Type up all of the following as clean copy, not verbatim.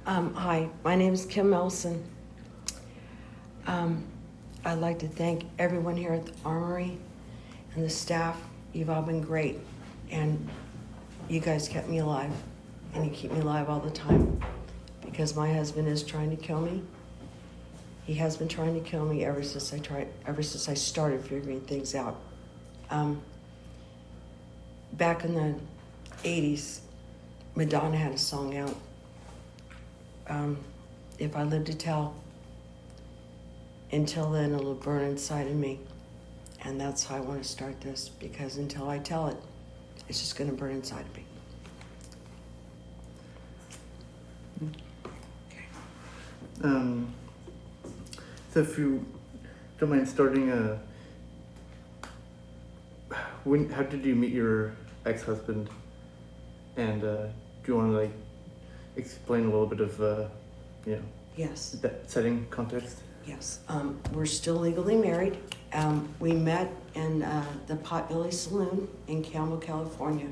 Hi, my name is Kim Melson. I'd like to thank everyone here at the Armory and the staff. You've all been great, and you guys kept me alive, and you keep me alive all the time because my husband is trying to kill me. He has been trying to kill me ever since I started figuring things out. Back in the 80s, Madonna had a song out. If I live to tell, until then it'll burn inside of me. And that's how I want to start this, because until I tell it, it's just going to burn inside of me. Okay. So if you don't mind starting, how did you meet your ex-husband? And do you want to explain a little bit of, Yes. that setting context? Yes. We're still legally married. We met in the Potbelly Saloon in Campbell, California.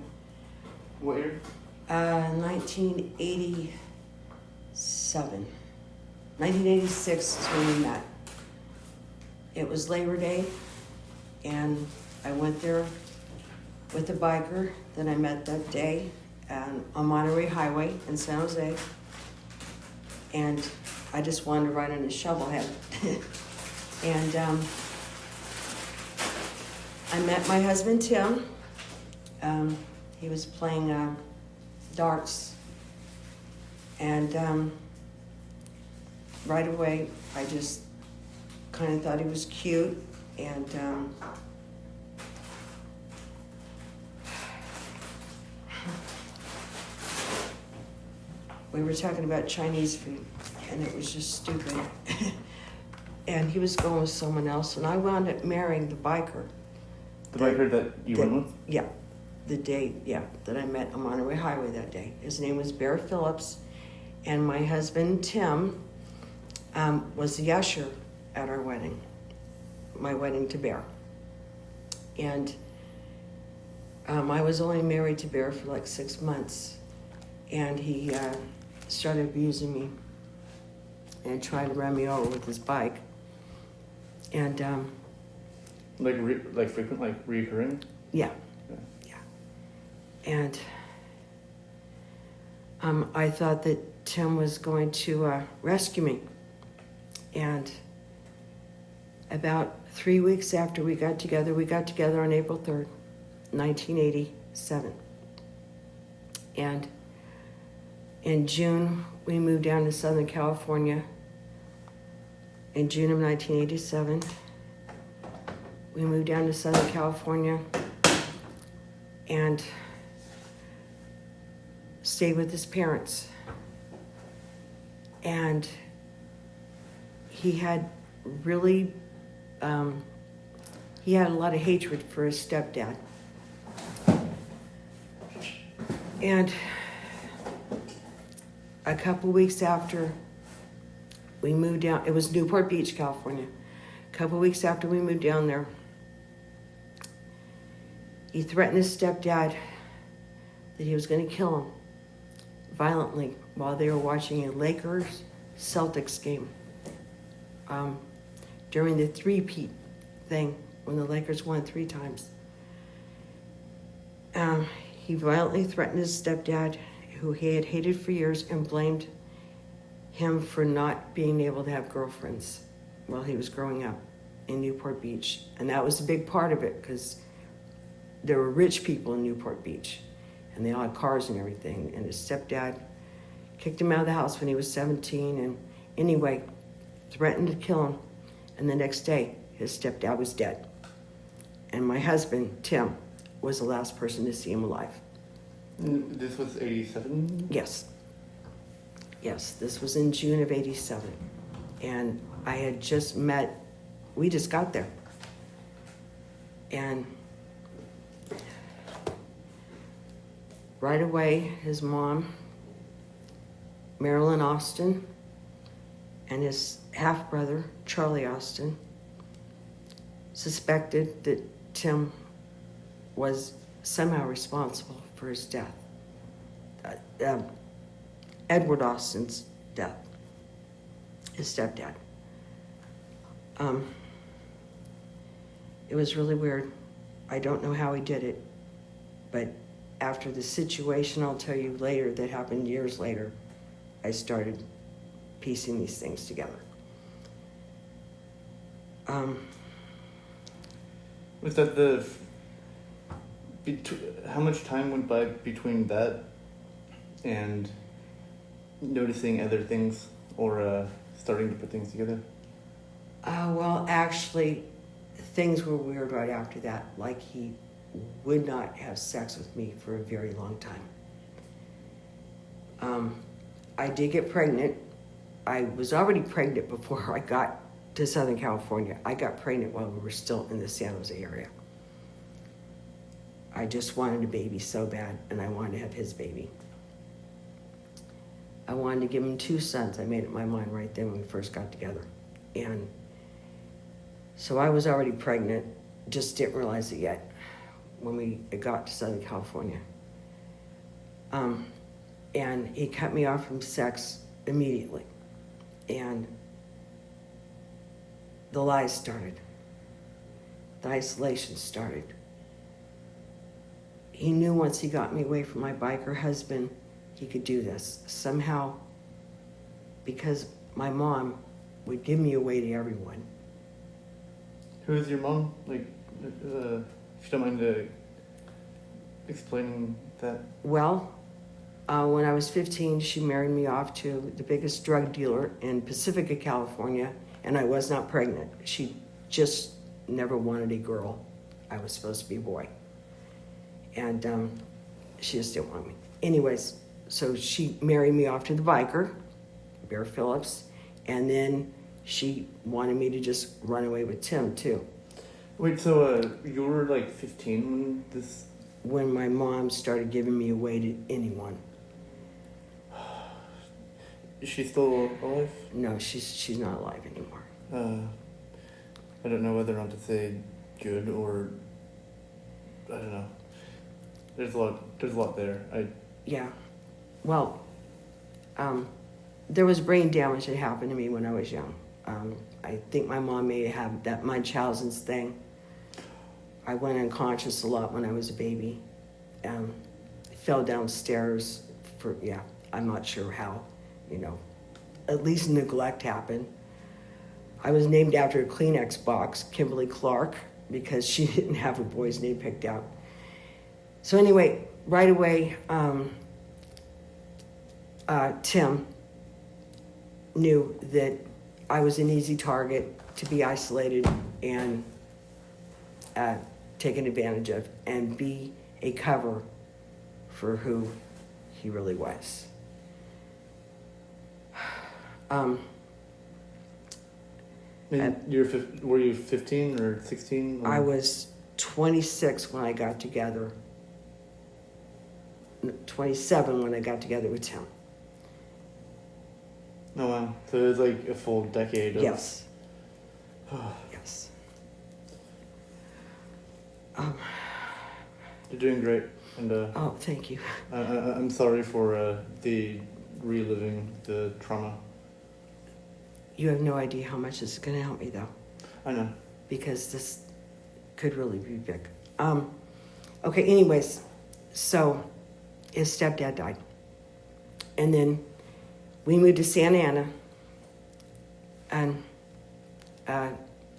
What year? 1987. 1986 is when we met. It was Labor Day, and I went there with a biker that I met that day on Monterey Highway in San Jose. And I just wanted to ride on his shovel head. And I met my husband, Tim. He was playing darts. And right away, I just kind of thought he was cute. And we were talking about Chinese food, and it was just stupid. And he was going with someone else, and I wound up marrying the biker. The biker that you went with? Yeah, the day, that I met on Monterey Highway that day. His name was Bear Phillips, and my husband, Tim, was the usher at our wedding, my wedding to Bear. And I was only married to Bear for 6 months, and he started abusing me and tried to run me over with his bike. And frequent, recurring? Yeah. And I thought that Tim was going to rescue me. And about 3 weeks after we got together on April 3rd, 1987. And in June, we moved down to Southern California. In June of 1987, we moved down to Southern California and stayed with his parents. And he had really, he had a lot of hatred for his stepdad. And a couple weeks after we moved down, it was Newport Beach, California. A couple weeks after we moved down there, he threatened his stepdad that he was going to kill him violently while they were watching a Lakers-Celtics game. During the three-peat thing, when the Lakers won 3 times. He violently threatened his stepdad, who he had hated for years, and blamed him for not being able to have girlfriends while he was growing up in Newport Beach. And that was a big part of it, because there were rich people in Newport Beach, and they all had cars and everything. And his stepdad kicked him out of the house when he was 17, and anyway, threatened to kill him. And the next day, his stepdad was dead. And my husband, Tim, was the last person to see him alive. This was 87? Yes. Yes, this was in June of 87. And I had just met, we just got there. And right away, his mom, Marilyn Austin, and his half-brother, Charlie Austin, suspected that Tim was somehow responsible for his death. Edward Austin's death, his stepdad. It was really weird. I don't know how he did it, but after the situation I'll tell you later that happened years later, I started piecing these things together. Was that how much time went by between that and noticing other things or starting to put things together? Well, actually, things were weird right after that. Like, he would not have sex with me for a very long time. I did get pregnant. I was already pregnant before I got to Southern California. I got pregnant while we were still in the San Jose area. I just wanted a baby so bad, and I wanted to have his baby. I wanted to give him 2 sons. I made up my mind right then when we first got together. And so I was already pregnant, just didn't realize it yet when we got to Southern California. And he cut me off from sex immediately. And the lies started. The isolation started. He knew once he got me away from my biker husband, he could do this. Somehow, because my mom would give me away to everyone. Who is your mom? Like, if you don't mind explaining that. Well, when I was 15, she married me off to the biggest drug dealer in Pacifica, California, and I was not pregnant. She just never wanted a girl. I was supposed to be a boy. And she just didn't want me. Anyways, so she married me off to the biker, Bear Phillips, and then she wanted me to just run away with Tim, too. Wait, so you were like 15 when this... When my mom started giving me away to anyone. Is she still alive? No, she's not alive anymore. I don't know whether or not to say good or... I don't know. There's a lot there. Yeah. Well, there was brain damage that happened to me when I was young. I think my mom may have that Munchausen's thing. I went unconscious a lot when I was a baby. Fell downstairs I'm not sure how, at least neglect happened. I was named after a Kleenex box, Kimberly Clark, because she didn't have a boy's name picked out. So anyway, right away, Tim knew that I was an easy target to be isolated and taken advantage of and be a cover for who he really was. Were you 15 or 16? I was 26 when I got together. 27 when I got together with Tim. Oh wow! So it was like a full decade of... Yes. Yes. You're doing great, and Oh, thank you. I'm sorry for the reliving the trauma. You have no idea how much this is going to help me, though. I know. Because this could really be big. Okay, anyways, so his stepdad died. And then we moved to Santa Ana, and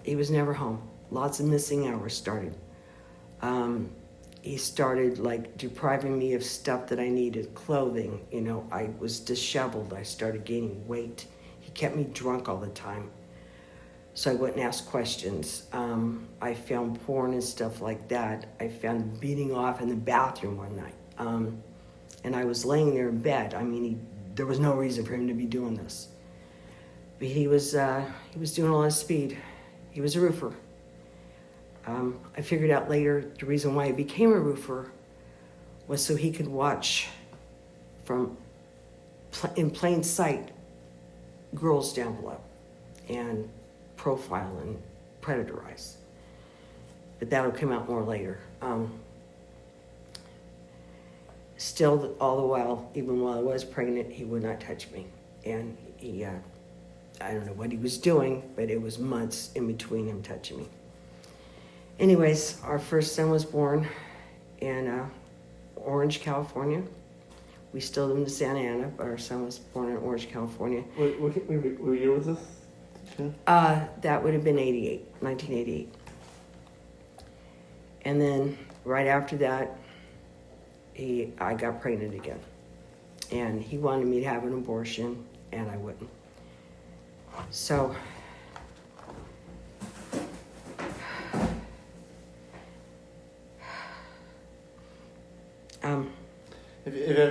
he was never home. Lots of missing hours started. He started depriving me of stuff that I needed, clothing. I was disheveled. I started gaining weight. He kept me drunk all the time, so I wouldn't ask questions. I found porn and stuff like that. I found him beating off in the bathroom one night, and I was laying there in bed. There was no reason for him to be doing this, but he was doing a lot of speed. He was a roofer. I figured out later the reason why he became a roofer was so he could watch in plain sight girls down below and profile and predatorize. But that'll come out more later. still, all the while, even while I was pregnant, he would not touch me. And he, I don't know what he was doing, but it was months in between him touching me. Anyways, our first son was born in Orange, California. We still live in Santa Ana, but our son was born in Orange, California. What year was this? Yeah. That would have been 1988. And then right after that, I got pregnant again. And he wanted me to have an abortion, and I wouldn't. So,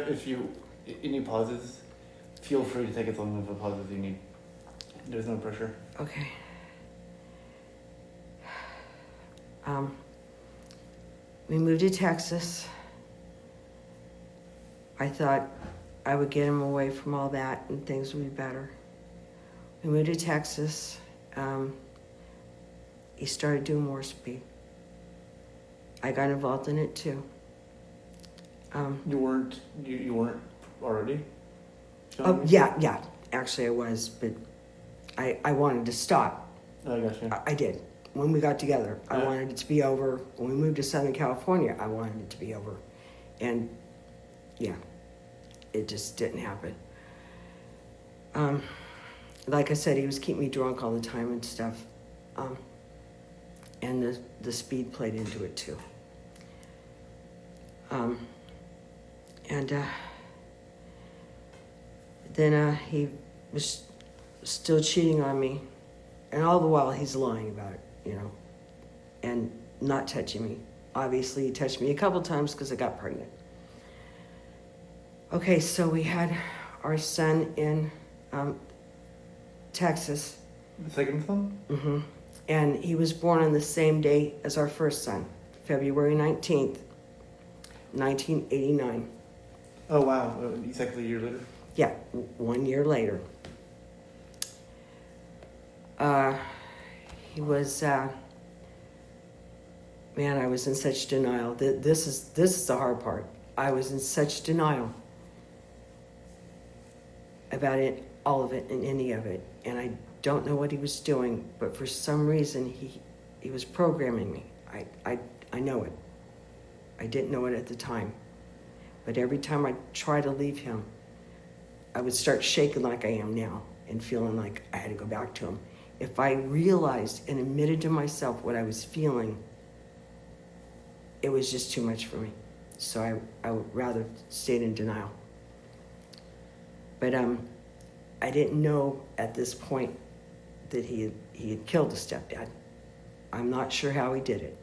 If you any pauses, feel free to take as long of a pause as you need. There's no pressure. okay. We moved to Texas. I thought I would get him away from all that and things would be better. We moved to Texas. He started doing more speed. I got involved in it too. You weren't already? Oh, yeah. Actually, I was, but I wanted to stop. I gotcha. I did. When we got together, I Yeah. wanted it to be over. When we moved to Southern California, I wanted it to be over. And yeah, it just didn't happen. Like I said, he was keeping me drunk all the time and stuff. And the speed played into it too. Then he was still cheating on me. And all the while he's lying about it, and not touching me. Obviously, he touched me a couple times because I got pregnant. Okay, so we had our son in Texas. The second son? Mm-hmm. And he was born on the same day as our first son, February 19th, 1989. Oh, wow. Exactly a year later? Yeah, 1 year later. He was, man, I was in such denial. This is the hard part. I was in such denial about it, all of it, and any of it. And I don't know what he was doing, but for some reason he was programming me. I know it. I didn't know it at the time. But every time I try to leave him, I would start shaking like I am now and feeling like I had to go back to him. If I realized and admitted to myself what I was feeling, it was just too much for me. So I would rather stay in denial. But I didn't know at this point that he had killed his stepdad. I'm not sure how he did it.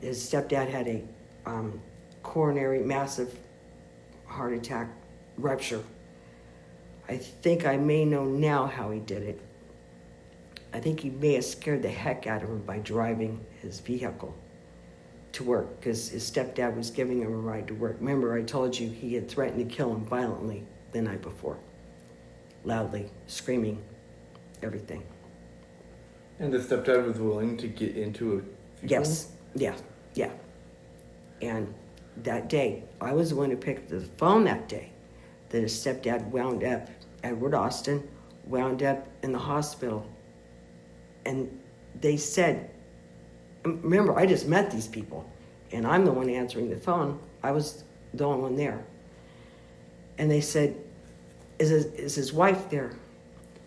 His stepdad had a coronary massive heart attack rupture. I think I may know now how he did it. I think he may have scared the heck out of him by driving his vehicle to work because his stepdad was giving him a ride to work. Remember, I told you he had threatened to kill him violently the night before, loudly, screaming, everything. And the stepdad was willing to get into a vehicle? Yes, yeah. And that day, I was the one who picked the phone that day that his stepdad wound up, Edward Austin, wound up in the hospital. And they said, remember, I just met these people, and I'm the one answering the phone. I was the only one there. And they said, is his wife there,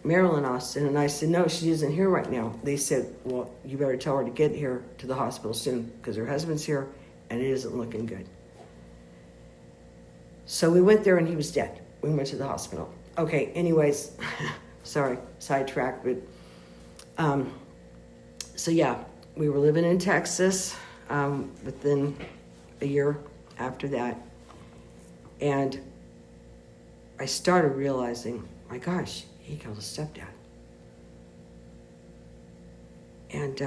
Marilyn Austin? And I said, no, she isn't here right now. They said, well, you better tell her to get here to the hospital soon because her husband's here and it isn't looking good. So we went there and he was dead. We went to the hospital. Okay, anyways, sorry, sidetrack, but so yeah, we were living in Texas within a year after that. And I started realizing, my gosh, he killed his stepdad. And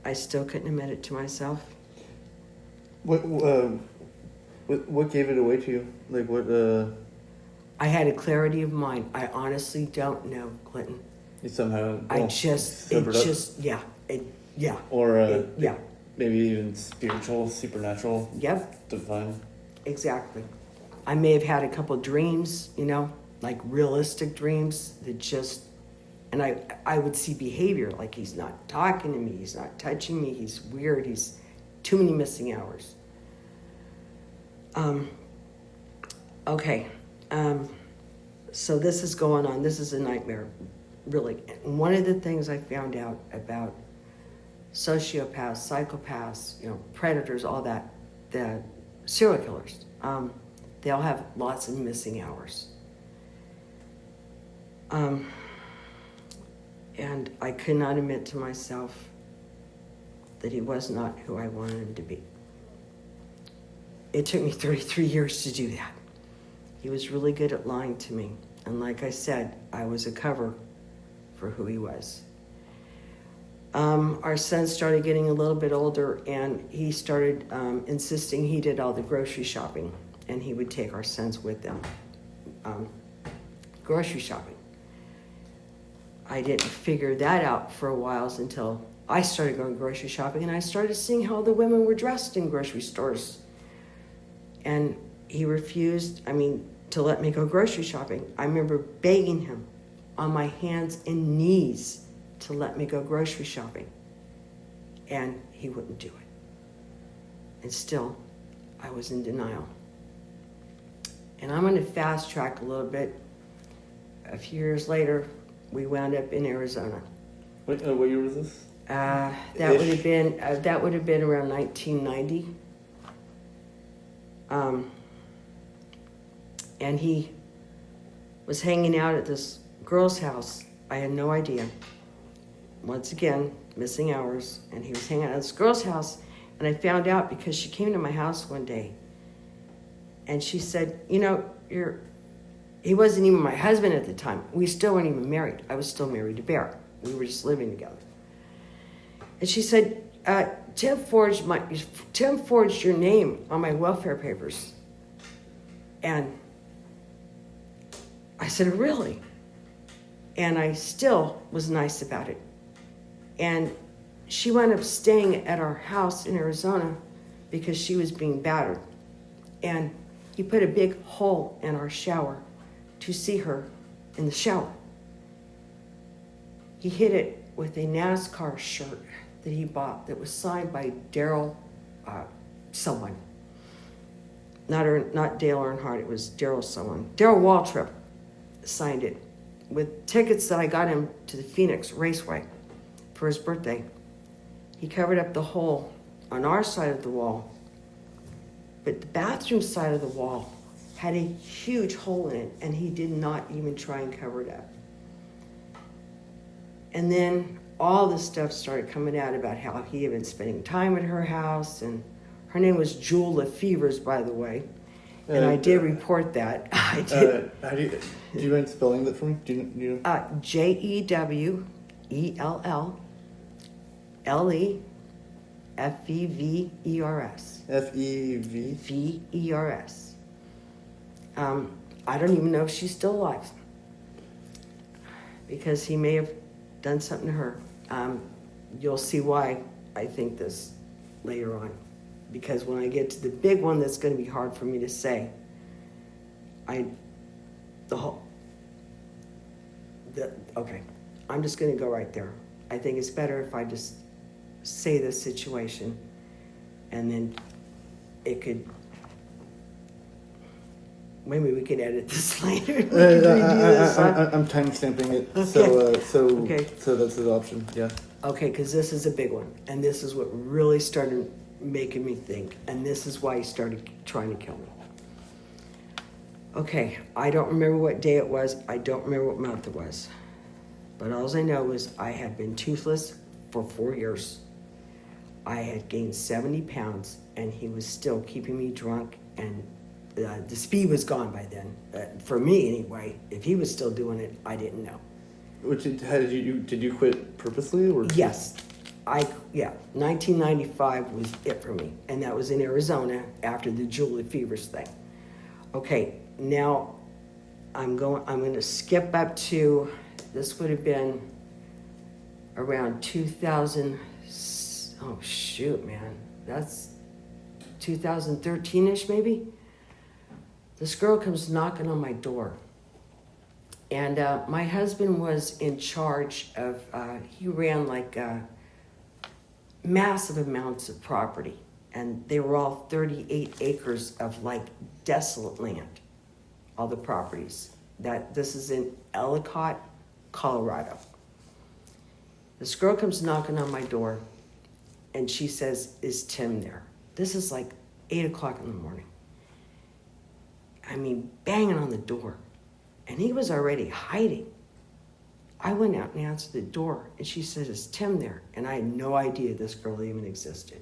I still couldn't admit it to myself. What gave it away to you? Like what? I had a clarity of mind. I honestly don't know, Clinton. You somehow. Yeah. Or yeah. maybe even spiritual, supernatural. Yep. Divine. exactly. I may have had a couple dreams, you know, like realistic dreams that just, and I would see behavior like he's not talking to me, he's not touching me, he's weird, he's too many missing hours. Okay. So this is going on. This is a nightmare, really. And one of the things I found out about sociopaths, psychopaths, you know, predators, all that, the serial killers, they all have lots of missing hours. And I could not admit to myself that he was not who I wanted him to be. It took me 33 years to do that. He was really good at lying to me. And like I said, I was a cover for who he was. Our son started getting a little bit older, and he started insisting he did all the grocery shopping, and he would take our sons with them grocery shopping. I didn't figure that out for a while until I started going grocery shopping, and I started seeing how the women were dressed in grocery stores. And he refused, to let me go grocery shopping. I remember begging him on my hands and knees to let me go grocery shopping. And he wouldn't do it. And still, I was in denial. And I'm going to fast track a little bit. A few years later, we wound up in Arizona. What year was this? That would have been around 1990. And he was hanging out at this girl's house. I had no idea. Once again, missing hours. And he was hanging out at this girl's house. And I found out because she came to my house one day. And she said, he wasn't even my husband at the time. We still weren't even married. I was still married to Bear. We were just living together. And she said, Tim forged your name on my welfare papers. And I said, really? And I still was nice about it. And she wound up staying at our house in Arizona because she was being battered. And he put a big hole in our shower to see her in the shower. He hid it with a NASCAR shirt that he bought that was signed by Daryl someone. Not Dale Earnhardt, it was Daryl someone. Daryl Waltrip signed it with tickets that I got him to the Phoenix Raceway for his birthday. He covered up the hole on our side of the wall, but the bathroom side of the wall had a huge hole in it, and he did not even try and cover it up. And then all this stuff started coming out about how he had been spending time at her house, and her name was Jewel Lefevers, by the way. And I did report that. I did. Do you mind spelling that for me? Do you know? Jewellefevers. Fevers. I don't even know if she's still alive, because he may have done something to her. You'll see why I think this later on, because when I get to the big one that's going to be hard for me to say, okay, I'm just going to go right there. I think it's better if I just say the situation, and then it could, maybe we could edit this later. I'm time stamping it, Okay. So that's the option. Yeah. Okay, because this is a big one, and this is what really started making me think, and this is why he started trying to kill me. Okay, I don't remember what day it was. I don't remember what month it was. But all I know is I had been toothless for 4 years. I had gained 70 pounds, and he was still keeping me drunk, and the speed was gone by then. For me, anyway. If he was still doing it, I didn't know. Did you quit purposely, or? Yes. 1995 was it for me, and that was in Arizona after the Jewel Lefevers thing. Okay, now I'm going to skip up to, this would have been around 2000. Oh shoot, man, that's 2013ish maybe. this girl comes knocking on my door. And my husband was in charge of, he ran like massive amounts of property. And they were all 38 acres of like desolate land, all the properties. This is in Ellicott, Colorado. This girl comes knocking on my door and she says, "Is Tim there?" This is like 8 o'clock in the morning. I mean, banging on the door. And he was already hiding. I went out and answered the door, and she said, "Is Tim there?" And I had no idea this girl even existed.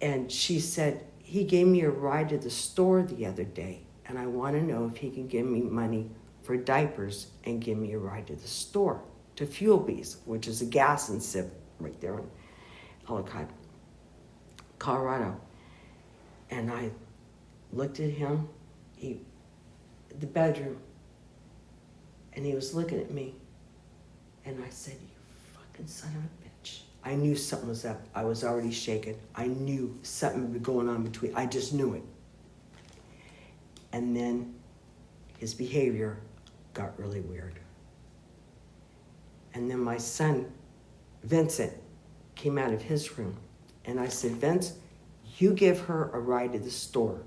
And she said, "He gave me a ride to the store the other day, and I want to know if he can give me money for diapers and give me a ride to the store, to Fuel Bees," which is a gas and sip right there in Ellicott, Colorado. And I looked at him, the bedroom, and he was looking at me. And I said, "You fucking son of a bitch." I knew something was up. I was already shaken. I knew something was going on between. I just knew it. And then his behavior got really weird. And then my son, Vincent, came out of his room. And I said, "Vince, you give her a ride to the store,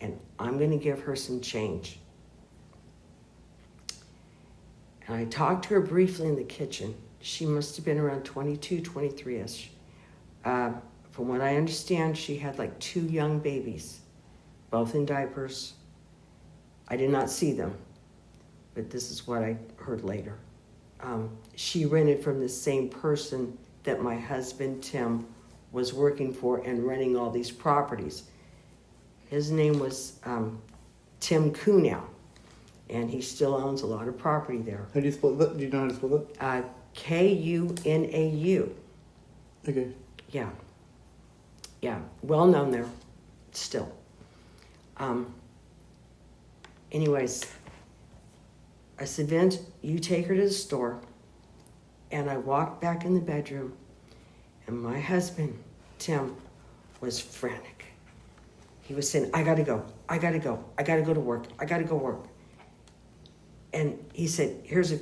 and I'm going to give her some change." And I talked to her briefly in the kitchen. She must have been around 22, 23-ish. From what I understand, she had like 2 young babies, both in diapers. I did not see them, but this is what I heard later. She rented from the same person that my husband, Tim, was working for and renting all these properties. His name was Tim Kunow, and he still owns a lot of property there. How do you spell that? Do you know how to spell that? Kunau. Okay. Yeah. Yeah, well known there, still. Anyways, I said, "Vince, you take her to the store." And I walked back in the bedroom, and my husband, Tim, was frantic. He was saying, "I gotta go, I gotta go, I gotta go to work, I gotta go work." And he said, here's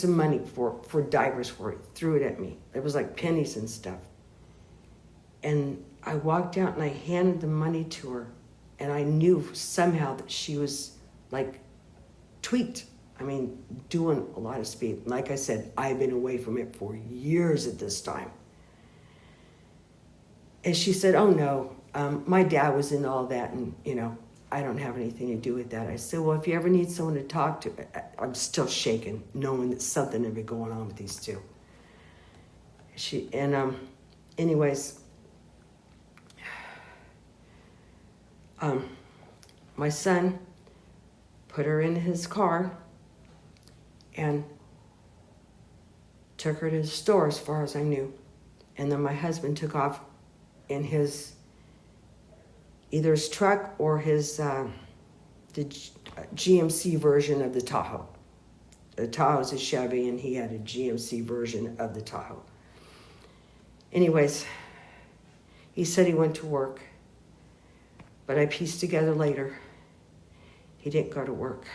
some money for diapers for you. Threw it at me. It was like pennies and stuff. And I walked out and I handed the money to her, and I knew somehow that she was like tweaked. I mean, doing a lot of speed. Like I said, I've been away from it for years at this time. And she said, "Oh no, my dad was in all that, and I don't have anything to do with that." I said, "Well, if you ever need someone to talk to," I'm still shaken, knowing that something had been going on with these two. Anyways, my son put her in his car and took her to the store as far as I knew. And then my husband took off in either his truck or the GMC version of the Tahoe. The Tahoe's a Chevy, and he had a GMC version of the Tahoe. Anyways, he said he went to work, but I pieced together later, he didn't go to work.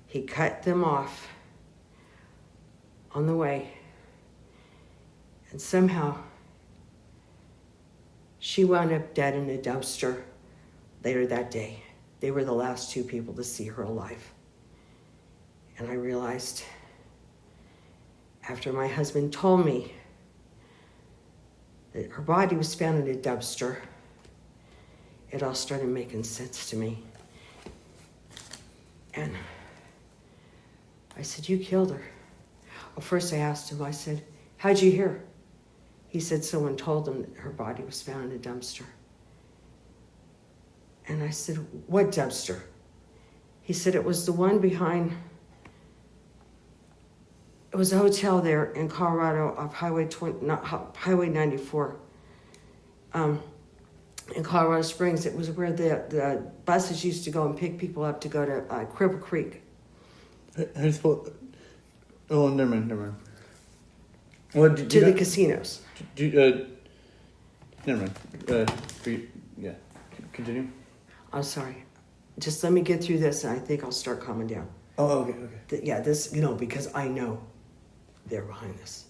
He cut them off on the way, and somehow she wound up dead in a dumpster later that day. They were the last 2 people to see her alive. And I realized, after my husband told me that her body was found in a dumpster, it all started making sense to me. And I said, "You killed her." Well, first I asked him, I said, "How'd you hear?" He said someone told him that her body was found in a dumpster. And I said, "What dumpster?" He said it was the one behind, it was a hotel there in Colorado off Highway 94. In Colorado Springs, it was where the buses used to go and pick people up to go to Cripple Creek. How do you spell it? Oh, never mind. Well, To the casinos. Never mind. Continue. I'm sorry. Just let me get through this, and I think I'll start calming down. Oh, okay. Yeah, this, because I know they're behind this.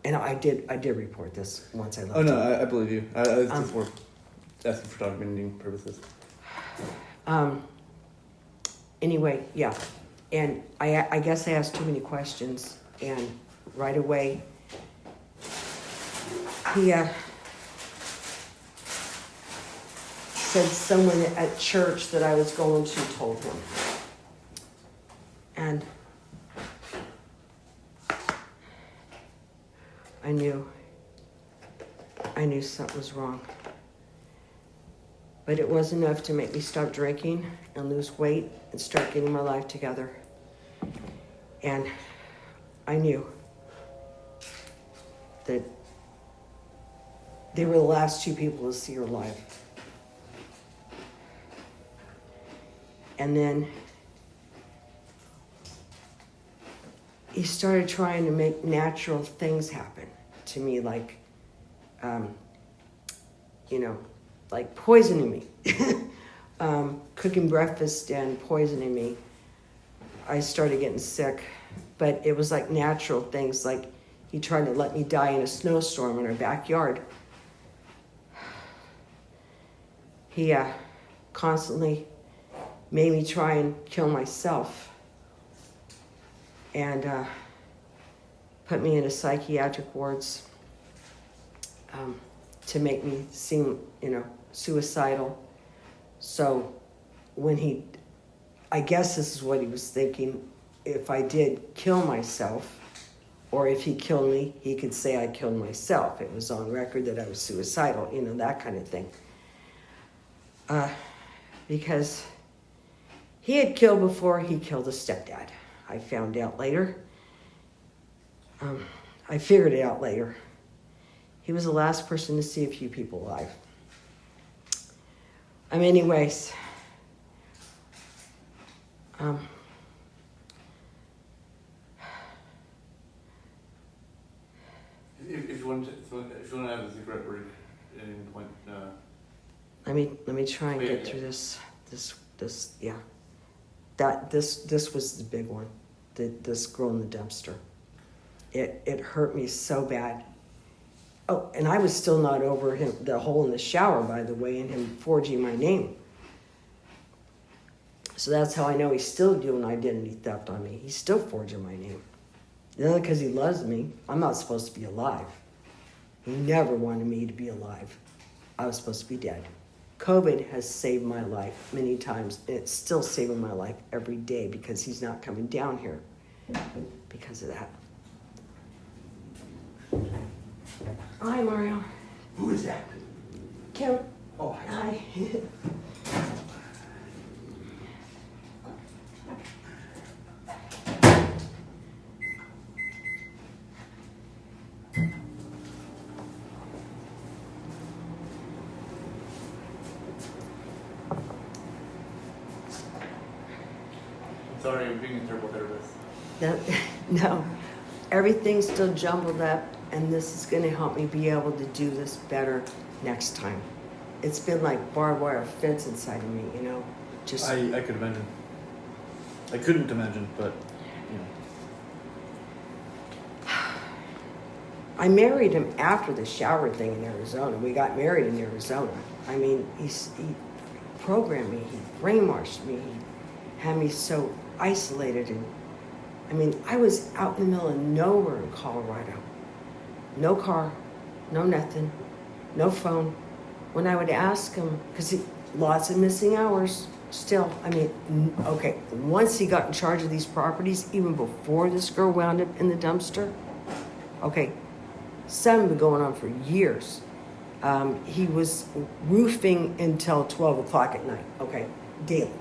And I did report this once I left. Oh, no, I believe you. It's just more asking for documenting purposes. Anyway, yeah. And I guess I asked too many questions, and right away, he said someone at church that I was going to told him. And I knew something was wrong. But it wasn't enough to make me stop drinking and lose weight and start getting my life together. And I knew that they were the last two people to see her alive. And then he started trying to make natural things happen to me, like, like poisoning me, cooking breakfast and poisoning me. I started getting sick, but it was like natural things, like he tried to let me die in a snowstorm in our backyard. He constantly made me try and kill myself, and put me into psychiatric wards to make me seem, suicidal. So when I guess this is what he was thinking, if I did kill myself, or if he killed me, he could say I killed myself. It was on record that I was suicidal, that kind of thing. Because he had killed before he killed a stepdad. I found out later. I figured it out later. He was the last person to see a few people alive. Anyways. If you want to have a secret word at any point, Let me try and get through this. Yeah. This was the big one. This girl in the dumpster. It hurt me so bad. Oh, and I was still not over him, the hole in the shower, by the way, and him forging my name. So that's how I know he's still doing identity theft on me. He's still forging my name. Not because he loves me. I'm not supposed to be alive. He never wanted me to be alive. I was supposed to be dead. COVID has saved my life many times, and it's still saving my life every day because he's not coming down here because of that. Hi, Mario. Who is that? Kim. Oh, Hi. sorry, I'm being a terrible therapist. No, everything's still jumbled up, and this is going to help me be able to do this better next time. It's been like barbed wire fence inside of me, just... I could imagine. I couldn't imagine, but, I married him after the shower thing in Arizona. We got married in Arizona. I mean, he programmed me, he brainwashed me, he had me so isolated. And I mean, I was out in the middle of nowhere in Colorado. No car, no nothing, no phone. When I would ask him, because lots of missing hours still. I mean, okay, once he got in charge of these properties, even before this girl wound up in the dumpster, okay, some have been going on for years. He was roofing until 12 o'clock at night, okay, daily.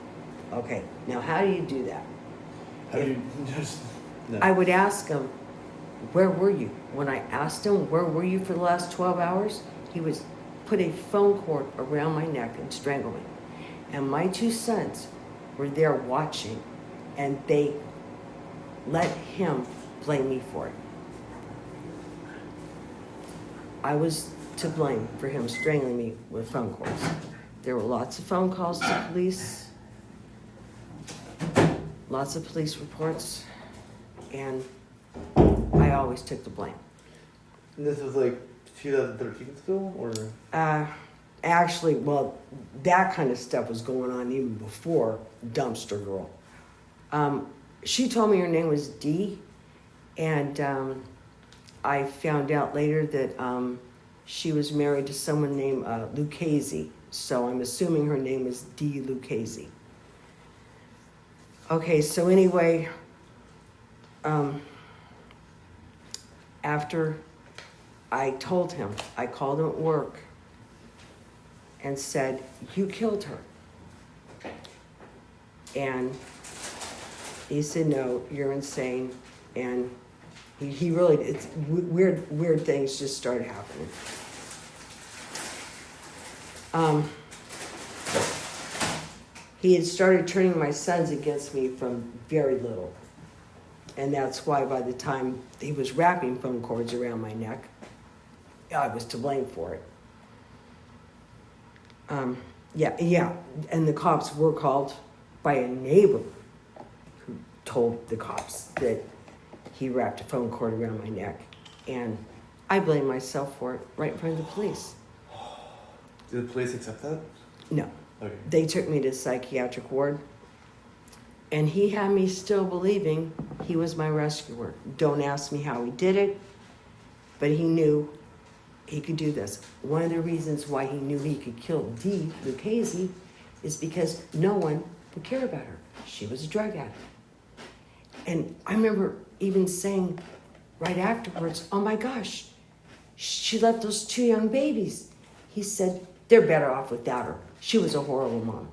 Okay, now how do you do that? how do you just... No. I would ask him, where were you? When I asked him, where were you for the last 12 hours? He would put a phone cord around my neck and strangle me. And my two sons were there watching, and they let him blame me for it. I was to blame for him strangling me with phone cords. There were lots of phone calls to police, lots of police reports, and I always took the blame. And this was like 2013 still, or? Actually, well, that kind of stuff was going on even before Dumpster Girl. She told me her name was Dee, and I found out later that she was married to someone named Lucchese, so I'm assuming her name is Dee Lucchese. Okay, so anyway, after I told him, I called him at work and said, "You killed her." And he said, "No, you're insane." And he really, it's weird things just started happening. He had started turning my sons against me from very little. And that's why by the time he was wrapping phone cords around my neck, I was to blame for it. Yeah, and the cops were called by a neighbor who told the cops that he wrapped a phone cord around my neck, and I blame myself for it right in front of the police. Did the police accept that? No, Okay. they took me to psychiatric ward, and he had me still believing he was my rescuer. Don't ask me how he did it, but he knew he could do this. One of the reasons why he knew he could kill Dee Lucchese is because no one would care about her. She was a drug addict. And I remember even saying right afterwards, "Oh my gosh, she left those 2 young babies." He said, "They're better off without her. She was a horrible mom."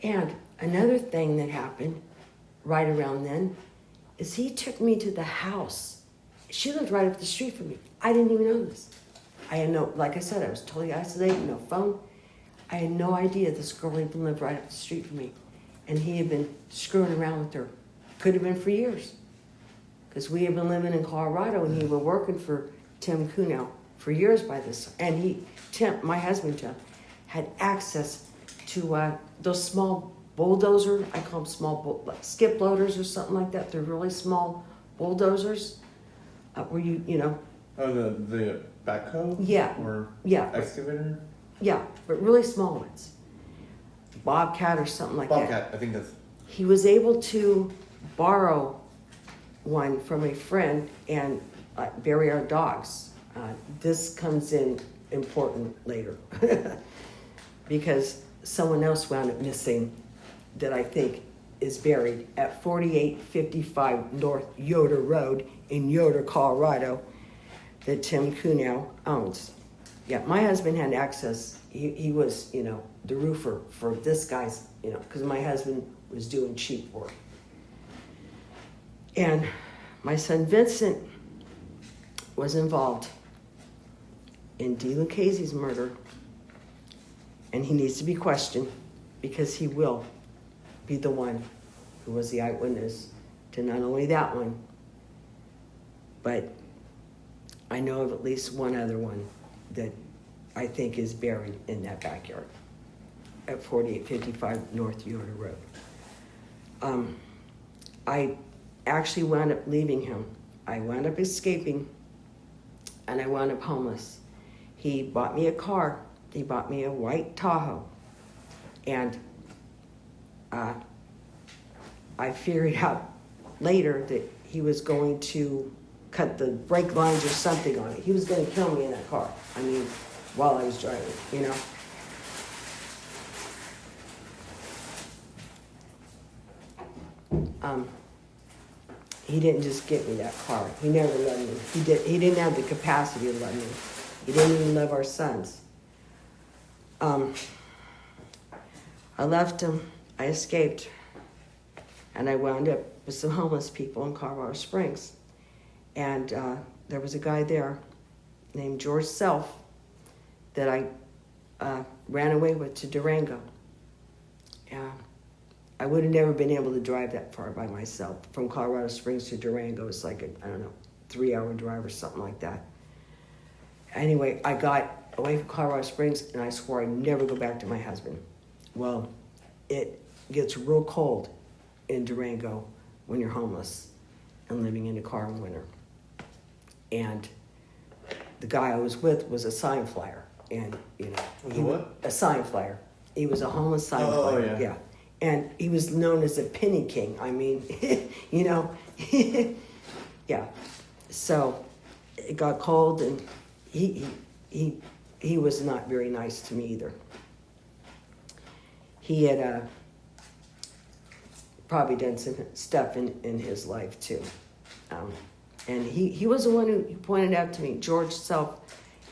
And another thing that happened right around then is he took me to the house. She lived right up the street from me. I didn't even know this. I had no, like I said, I was totally isolated, no phone. I had no idea this girl even lived right up the street from me. And he had been screwing around with her. Could have been for years. Because we had been living in Colorado and he was working for Tim Kuno for years by this. And my husband Tim, had access to those small bulldozer, I call them small, like skip loaders or something like that. They're really small bulldozers where you know. Oh, the backhoe? Yeah. Or Yeah. excavator? Yeah, but really small ones. Bobcat or something like that. Bobcat, I think that's... He was able to borrow one from a friend and bury our dogs. This comes in important later because someone else wound up missing that I think is buried at 4855 North Yoder Road in Yoder, Colorado, that Tim Kuno owns. Yeah, my husband had access. He was, you know, the roofer for this guy's, you know, because my husband was doing cheap work. And my son Vincent was involved in Dee Lucchese's murder, and he needs to be questioned because he will be the one who was the eyewitness to not only that one, but I know of at least one other one that I think is buried in that backyard at 4855 North Yoder Road. I actually wound up leaving him. I wound up escaping, and I wound up homeless. He bought me a car. He bought me a white Tahoe. And I figured out later that he was going to cut the brake lines or something on it. He was going to kill me in that car. I mean, while I was driving, you know. He didn't just get me that car. He never loved me. He didn't have the capacity to love me. He didn't even love our sons. I left him. I escaped. And I wound up with some homeless people in Colorado Springs. And there was a guy there named George Self that I ran away with to Durango. I would have never been able to drive that far by myself. From Colorado Springs to Durango, it's like a, I don't know, 3-hour drive or something like that. Anyway, I got away from Colorado Springs, and I swore I'd never go back to my husband. Well, it gets real cold in Durango when you're homeless and living in a car in winter. And the guy I was with was a sign flyer, and Was a what? A sign flyer. He was a homeless sign Oh, flyer. yeah. And he was known as a penny king. I mean, yeah. So it got cold, and he was not very nice to me either. He had probably done some stuff in his life too. And he was the one who pointed out to me, George Self,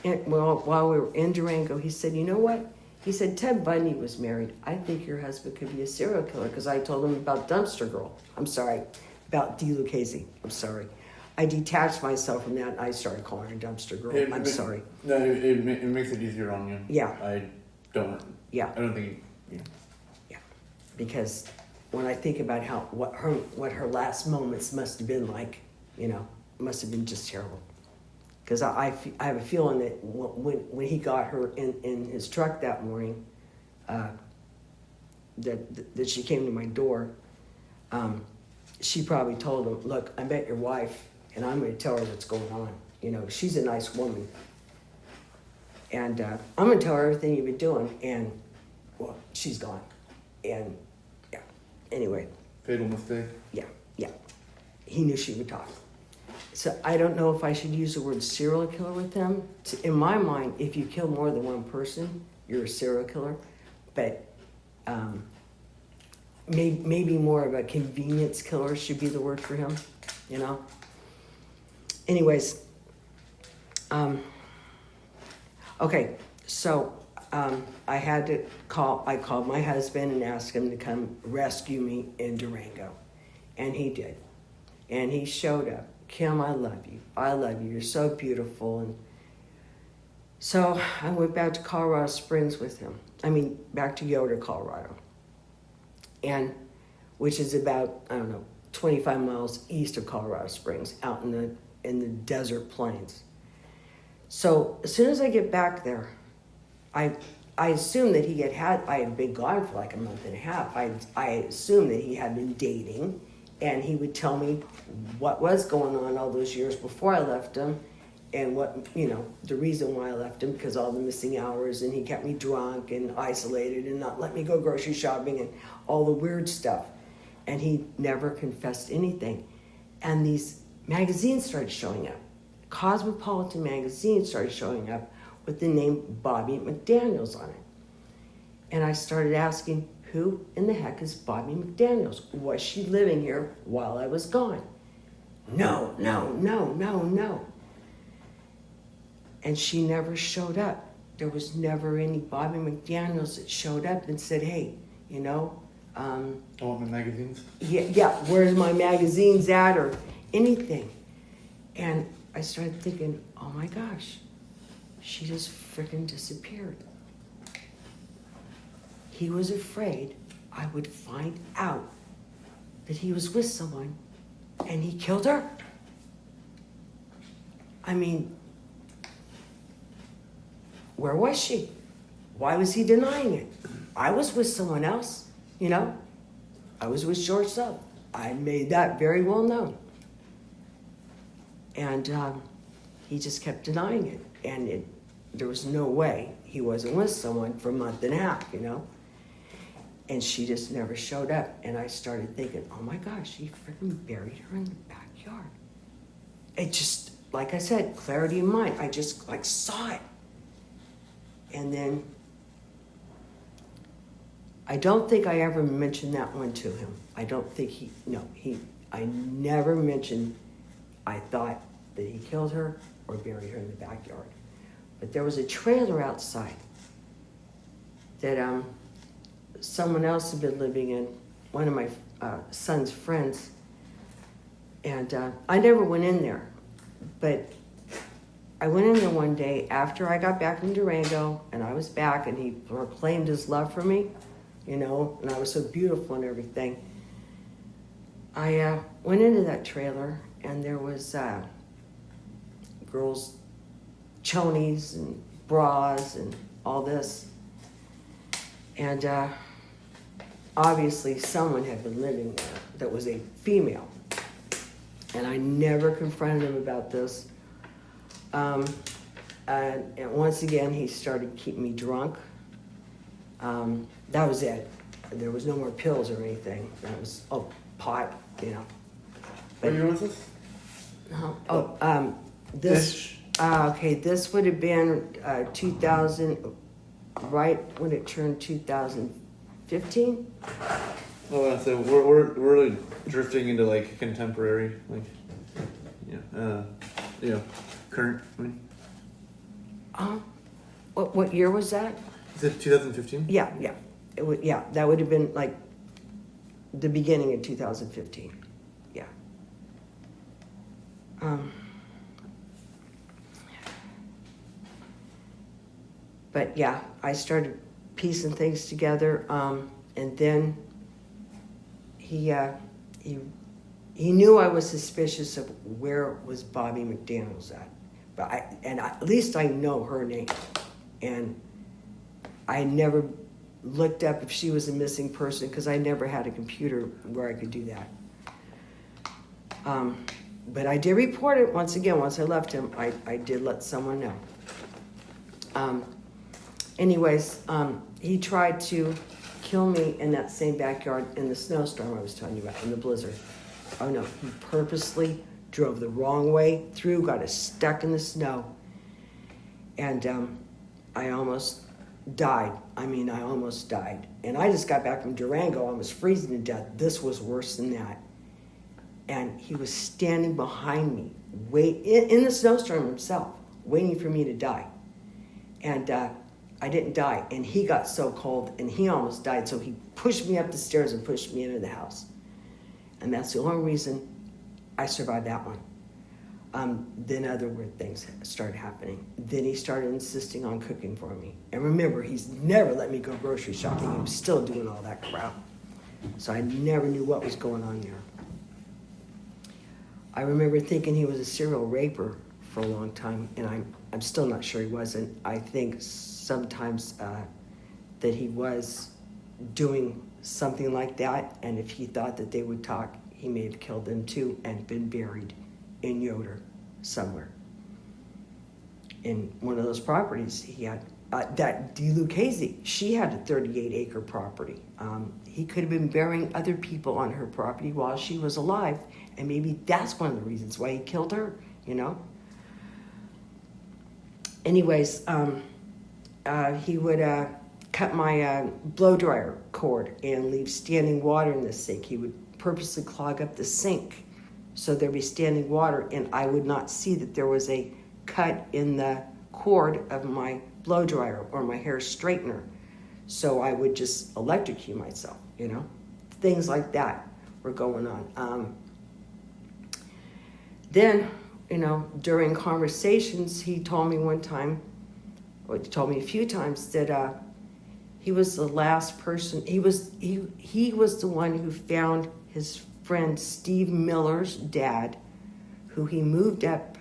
while we were in Durango, he said, you know what? He said, Ted Bundy was married. I think your husband could be a serial killer, because I told him about Dumpster Girl. I'm sorry, about Dee Lucchese. I'm sorry. I detached myself from that, and I started calling her Dumpster Girl. I'm sorry. No, it makes it easier on you. Yeah. I don't think. Yeah. Because when I think about what her last moments must have been like, must have been just terrible. Because I have a feeling that when he got her in his truck that morning, that she came to my door, she probably told him, look, I met your wife, and I'm going to tell her what's going on. She's a nice woman. And I'm going to tell her everything you've been doing. And, well, she's gone. And, yeah, anyway. Fatal mistake. Yeah. He knew she would talk. So I don't know if I should use the word serial killer with them. In my mind, if you kill more than one person, you're a serial killer. But maybe more of a convenience killer should be the word for him, Anyways, okay, so I called my husband and asked him to come rescue me in Durango. And he did. And he showed up. Kim, I love you. I love you. You're so beautiful. And so I went back to Colorado Springs with him. Back to Yoder, Colorado. And which is about, 25 miles east of Colorado Springs, out in the desert plains. So as soon as I get back there, I assumed that I had been gone for like a month and a half. I assumed that he had been dating, and he would tell me what was going on all those years before I left him, and what, the reason why I left him, because all the missing hours, and he kept me drunk and isolated and not let me go grocery shopping and all the weird stuff. And he never confessed anything. And these magazines started showing up. Cosmopolitan magazine started showing up with the name Bobby McDaniels on it. And I started asking, who in the heck is Bobby McDaniels? Was she living here while I was gone? No. And she never showed up. There was never any Bobby McDaniels that showed up and said, hey, I want my magazines. Yeah, where's my magazines at, or anything. And I started thinking, oh my gosh, she just freaking disappeared. He was afraid I would find out that he was with someone, and he killed her. Where was she? Why was he denying it? I was with someone else, I was with George Self. I made that very well known. And he just kept denying it. And there was no way he wasn't with someone for a month and a half, And she just never showed up. And I started thinking, oh my gosh, he freaking buried her in the backyard. It just, like I said, clarity of mind. I just saw it. And then I don't think I ever mentioned that one to him. I don't think I never mentioned I thought that he killed her or buried her in the backyard. But there was a trailer outside that someone else had been living in, one of my son's friends. And I never went in there. But I went in there one day after I got back from Durango, and I was back, and he proclaimed his love for me, and I was so beautiful and everything. I went into that trailer, and there was girls' chonies and bras and all this. And obviously someone had been living there that was a female. And I never confronted him about this. And once again, he started keeping me drunk. That was it. There was no more pills or anything. That was, pot, you know. What year was this? This, okay, this would have been 2000, right when it turned 2015. Oh, so we're really drifting into like contemporary, like, current. I mean, What year was that? is it 2015? Yeah. It would, yeah, that would have been like the beginning of 2015. Yeah. But yeah, I started piecing things together, and then he knew I was suspicious of where was Bobby McDaniels at, but at least I know her name, and I never looked up if she was a missing person because I never had a computer where I could do that. But I did report it once again. Once I left him, I did let someone know. Anyways, he tried to kill me in that same backyard in the snowstorm I was telling you about, in the blizzard. Oh no, he purposely drove the wrong way through, got us stuck in the snow. And I almost died. I almost died. And I just got back from Durango. I was freezing to death. This was worse than that. And he was standing behind me, in the snowstorm himself, waiting for me to die. And I didn't die. And he got so cold, and he almost died. So he pushed me up the stairs and pushed me into the house. And that's the only reason I survived that one. Then other weird things started happening. Then he started insisting on cooking for me. And remember, he's never let me go grocery shopping. He was still doing all that crap. So I never knew what was going on there. I remember thinking he was a serial raper for a long time, and I'm still not sure he wasn't. I think sometimes that he was doing something like that, and if he thought that they would talk, he may have killed them too and been buried in Yoder somewhere. In one of those properties he had, that Dee Lucchese, she had a 38-acre property. He could have been burying other people on her property while she was alive, and maybe that's one of the reasons why he killed her, you know? Anyways, he would cut my blow dryer cord and leave standing water in the sink. He would purposely clog up the sink so there'd be standing water, and I would not see that there was a cut in the cord of my blow dryer or my hair straightener. So I would just electrocute myself, you know? Things like that were going on. Then, you know, during conversations, he told me one time, or he told me a few times, that he was the last person, he was the one who found his friend Steve Miller's dad, who he moved up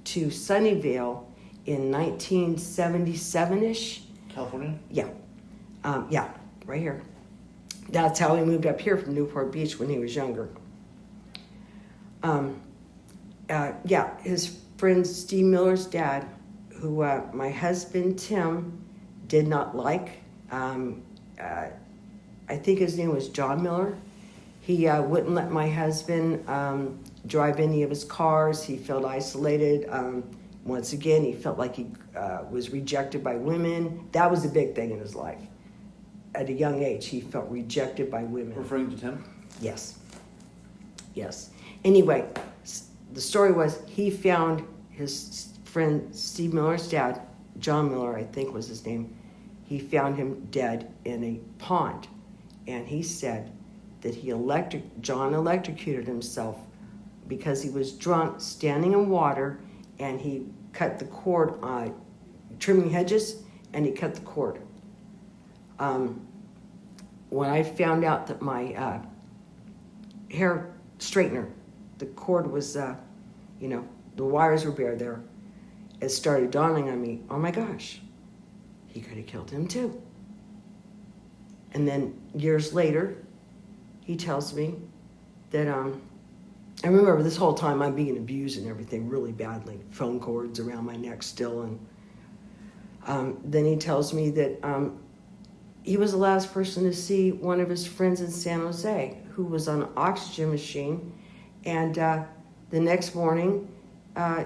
to Sunnyvale in 1977-ish. California? Yeah. Yeah, right here. That's how he moved up here from Newport Beach when he was younger. Yeah, his friend Steve Miller's dad, who my husband Tim did not like. I think his name was John Miller. He wouldn't let my husband drive any of his cars. He felt isolated. Once again, he felt like he was rejected by women. That was a big thing in his life. At a young age, he felt rejected by women. Referring to Tim? Yes. Yes. Anyway, the story was he found his friend Steve Miller's dad, John Miller, I think was his name. He found him dead in a pond. And he said that John electrocuted himself because he was drunk, standing in water, and he cut the cord, trimming hedges, and he cut the cord. When I found out that my hair straightener, the cord was, the wires were bare there, it started dawning on me, oh my gosh, he could have killed him too. And then years later, he tells me that, I remember this whole time I'm being abused and everything really badly, phone cords around my neck still. And then he tells me that he was the last person to see one of his friends in San Jose who was on an oxygen machine. And the next morning,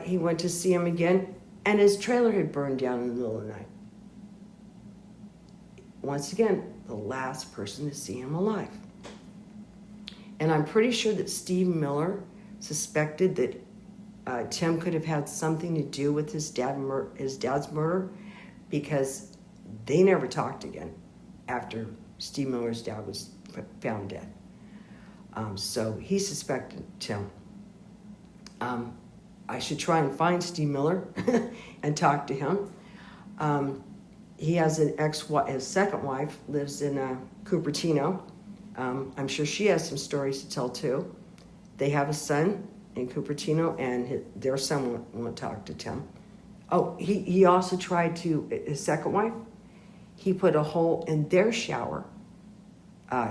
he went to see him again, and his trailer had burned down in the middle of the night. Once again, the last person to see him alive. And I'm pretty sure that Steve Miller suspected that Tim could have had something to do with his dad's murder, because they never talked again after Steve Miller's dad was found dead. So he suspected Tim. I should try and find Steve Miller and talk to him. He has an his second wife lives in Cupertino. I'm sure she has some stories to tell too. They have a son in Cupertino, and their son won't talk to Tim. Oh, he also tried to, his second wife, he put a hole in their shower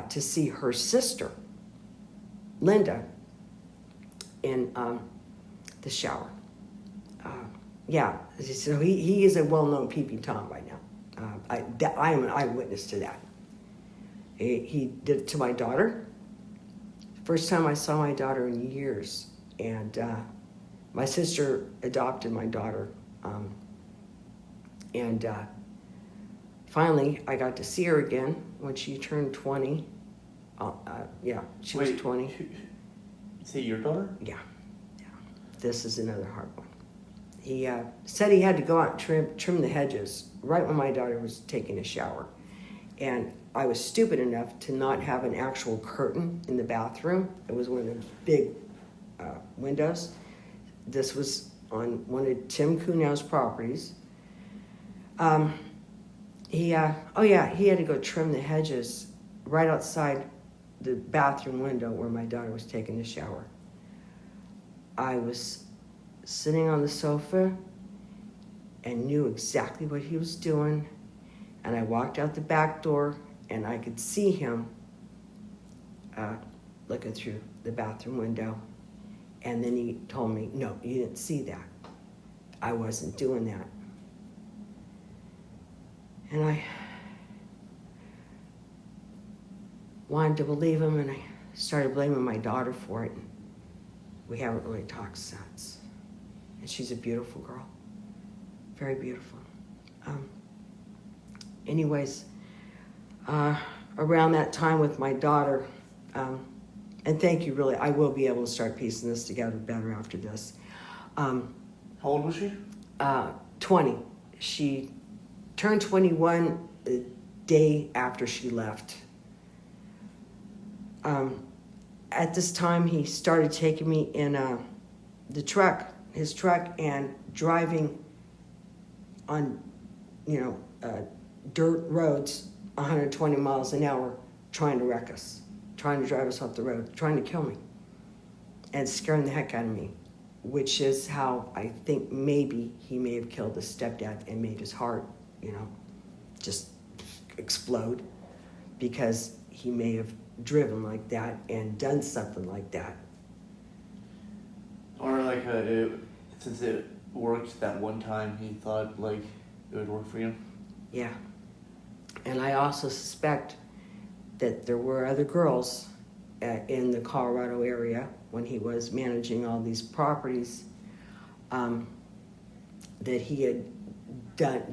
to see her sister, Linda, in the shower. Yeah, so he is a well-known peeping Tom by now. I am an eyewitness to that. He did it to my daughter. First time I saw my daughter in years. And my sister adopted my daughter. And finally, I got to see her again when she turned 20. Yeah, she was 20. Say your daughter? Yeah. This is another hard one. He said he had to go out and trim the hedges right when my daughter was taking a shower. And I was stupid enough to not have an actual curtain in the bathroom. It was one of those big windows. This was on one of Tim Kuhnau's properties. He had to go trim the hedges right outside the bathroom window where my daughter was taking a shower. I was sitting on the sofa and knew exactly what he was doing. And I walked out the back door and I could see him looking through the bathroom window. And then he told me, no, you didn't see that. I wasn't doing that. And I wanted to believe him, and I started blaming my daughter for it. And we haven't really talked since. And she's a beautiful girl. Very beautiful. Anyways, around that time with my daughter, and thank you, really, I will be able to start piecing this together better after this. How old was she? 20. She turned 21 the day after she left. At this time, he started taking me in his truck, and driving on, dirt roads, 120 miles an hour, trying to wreck us, trying to drive us off the road, trying to kill me, and scaring the heck out of me, which is how I think maybe he may have killed his stepdad and made his heart, just explode, because he may have driven like that and done something like that. Or since it worked that one time, he thought it would work for you? Yeah. And I also suspect that there were other girls in the Colorado area when he was managing all these properties, that he had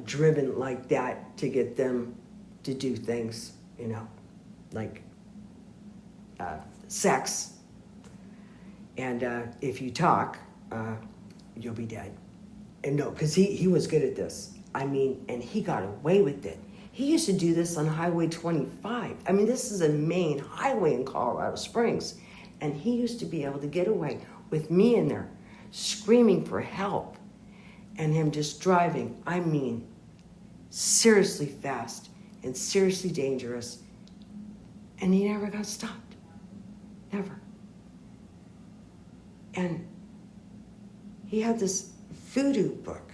driven like that to get them to do things, like sex. And if you talk, you'll be dead. And no, because he was good at this. And he got away with it. He used to do this on Highway 25. This is a main highway in Colorado Springs. And he used to be able to get away with me in there screaming for help and him just driving, seriously fast and seriously dangerous. And he never got stopped. Never. And he had this voodoo book.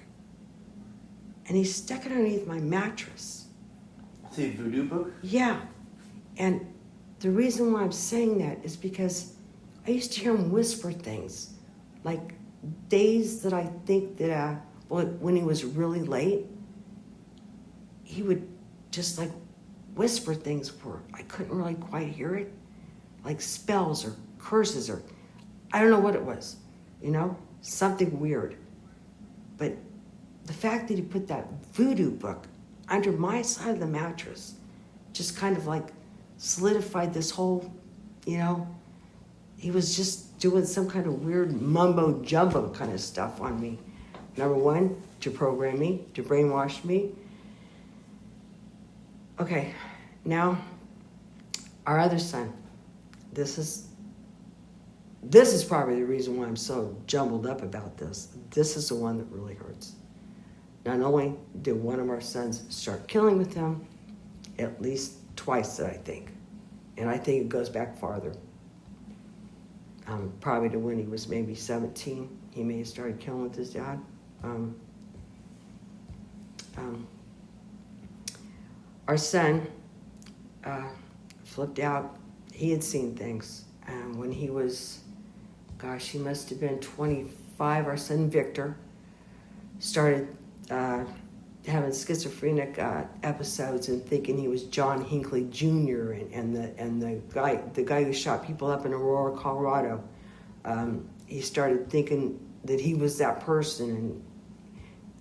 and he stuck it underneath my mattress. Say voodoo book? Yeah. And the reason why I'm saying that is because I used to hear him whisper things. Like days that I think that, when he was really late, he would just like whisper things where I couldn't really quite hear it. Like spells or curses or I don't know what it was, something weird. But the fact that he put that voodoo book under my side of the mattress just kind of like solidified this whole, he was just doing some kind of weird mumbo jumbo kind of stuff on me. Number one, to program me, to brainwash me. Okay, now our other son. This is probably the reason why I'm so jumbled up about this. This is the one that really hurts. Not only did one of our sons start killing with him, at least twice, I think. And I think it goes back farther. Probably to when he was maybe 17. He may have started killing with his dad. Our son flipped out. He had seen things. When he was, he must have been 25, our son Victor started having schizophrenic episodes and thinking he was John Hinckley Jr. and the guy who shot people up in Aurora, Colorado. He started thinking that he was that person and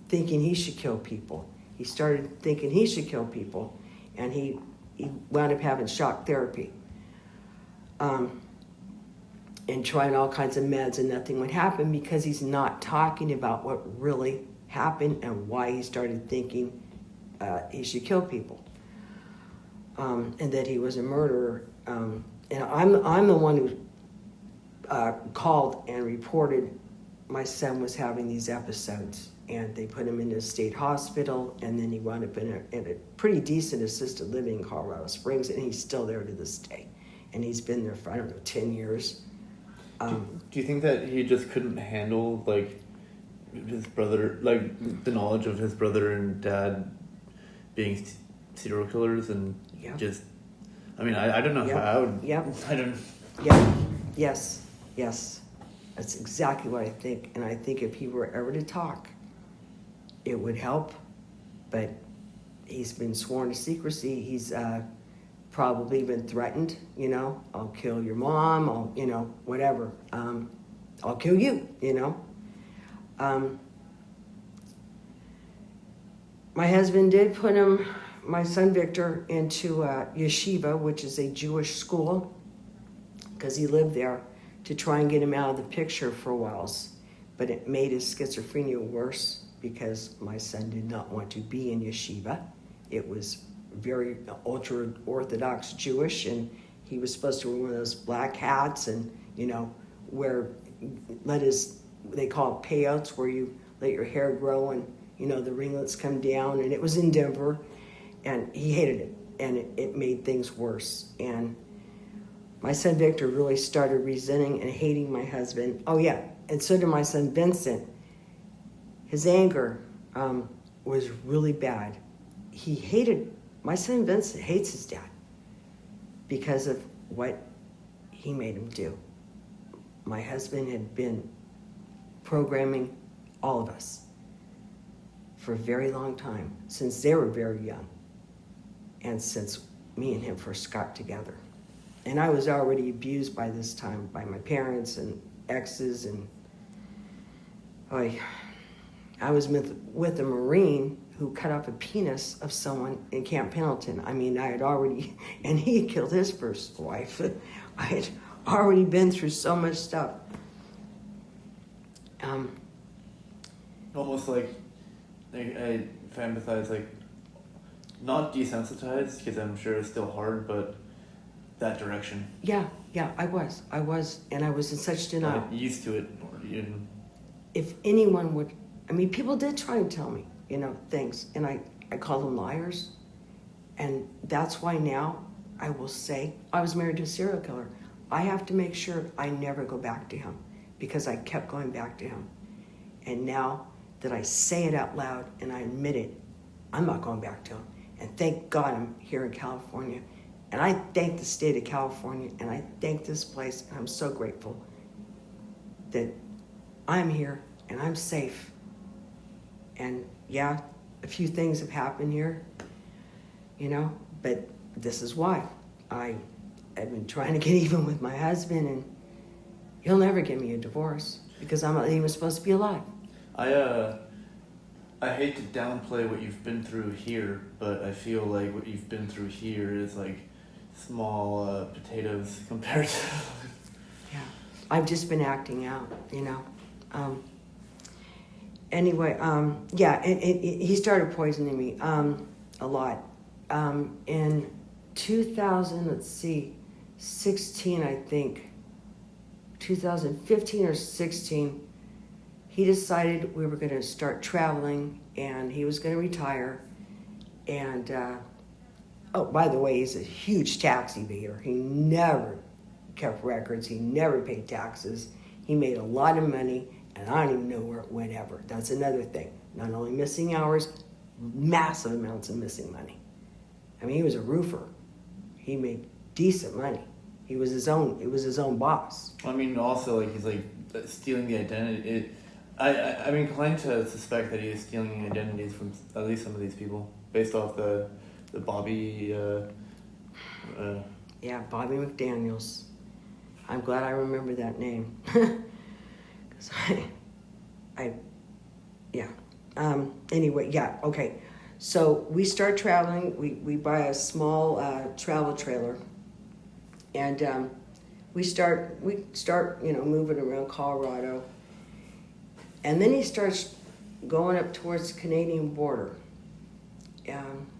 thinking he should kill people. He started thinking he should kill people, and he wound up having shock therapy. And trying all kinds of meds, and nothing would happen because he's not talking about what really happened and why he started thinking he should kill people, and that he was a murderer. And I'm the one who called and reported my son was having these episodes, and they put him in a state hospital, and then he wound up in a pretty decent assisted living in Colorado Springs, and he's still there to this day, and he's been there for 10 years. Do you think that he just couldn't handle his brother, the knowledge of his brother and dad being serial killers, and just? I mean, I don't know how I would. Yep. I don't. Yeah. Yes. That's exactly what I think, and I think if he were ever to talk, it would help. But he's been sworn to secrecy. He's probably been threatened, I'll kill your mom, I'll, whatever. I'll kill you, My husband did put my son Victor, into yeshiva, which is a Jewish school, because he lived there, to try and get him out of the picture for a while. But it made his schizophrenia worse because my son did not want to be in yeshiva. It was very ultra-Orthodox Jewish, and he was supposed to wear one of those black hats and, they call it payouts, where you let your hair grow and, the ringlets come down, and it was in Denver, and he hated it, and it made things worse. And my son Victor really started resenting and hating my husband. Oh yeah, and so did my son Vincent. His anger was really bad. My son Vincent hates his dad because of what he made him do. My husband had been programming all of us for a very long time, since they were very young, and since me and him first got together. And I was already abused by this time by my parents and exes, and I was with a Marine who cut off a penis of someone in Camp Pendleton. I mean, I had already, and he had killed his first wife. I had already been through so much stuff. Almost like I empathize, not desensitized, because I'm sure it's still hard, but that direction. Yeah, I was, and I was in such denial. Used to it. If anyone would, people did try and tell me, things, and I call them liars, and that's why now I will say, I was married to a serial killer. I have to make sure I never go back to him, because I kept going back to him. And now that I say it out loud and I admit it. I'm not going back to him. And thank God I'm here in California. And I thank the state of California, and I thank this place, and I'm so grateful that I'm here and I'm safe. And yeah, a few things have happened here, but this is why. I've been trying to get even with my husband, and he'll never give me a divorce because I'm not even supposed to be alive. I hate to downplay what you've been through here, but I feel like what you've been through here is like small potatoes compared to... Yeah, I've just been acting out, Anyway, yeah, and he started poisoning me a lot. In 2016, I think, 2015 or 16, he decided we were going to start traveling, and he was going to retire. And, oh, by the way, he's a huge tax evader. He never kept records. He never paid taxes. He made a lot of money, and I don't even know where it went ever. That's another thing. Not only missing hours, massive amounts of missing money. I mean, he was a roofer. He made decent money. He was his own boss. I mean, also, like, he's like stealing the identity. I'm inclined to suspect that he is stealing identities from at least some of these people, based off the Bobby. Yeah, Bobby McDaniels. I'm glad I remember that name, because yeah. Anyway, yeah. Okay. So we start traveling. We buy a small travel trailer, and we start moving around Colorado. And then he starts going up towards the Canadian border.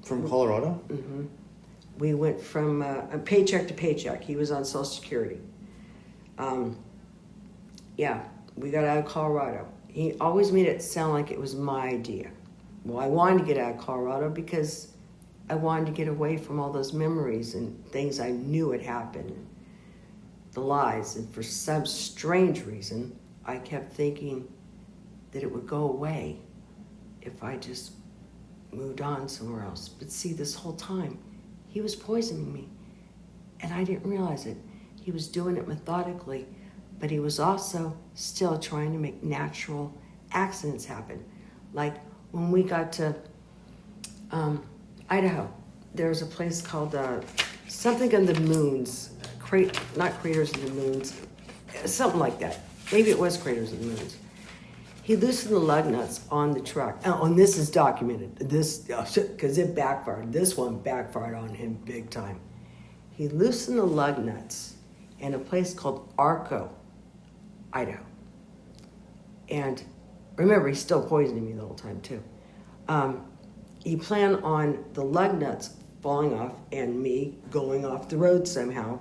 From Colorado? Mm-hmm. We went from paycheck to paycheck. He was on Social Security. Yeah, we got out of Colorado. He always made it sound like it was my idea. Well, I wanted to get out of Colorado because I wanted to get away from all those memories and things I knew had happened. The lies. And for some strange reason, I kept thinking that it would go away if I just moved on somewhere else. But see, this whole time, he was poisoning me, and I didn't realize it. He was doing it methodically, but he was also still trying to make natural accidents happen. Like when we got to Idaho, there's a place called something on the moons, not Craters of the Moons, something like that. Maybe it was Craters of the Moons. He loosened the lug nuts on the truck. Oh, and this is documented. This, because it backfired. This one backfired on him big time. He loosened the lug nuts in a place called Arco, Idaho. And remember, he's still poisoning me the whole time, too. He planned on the lug nuts falling off and me going off the road somehow,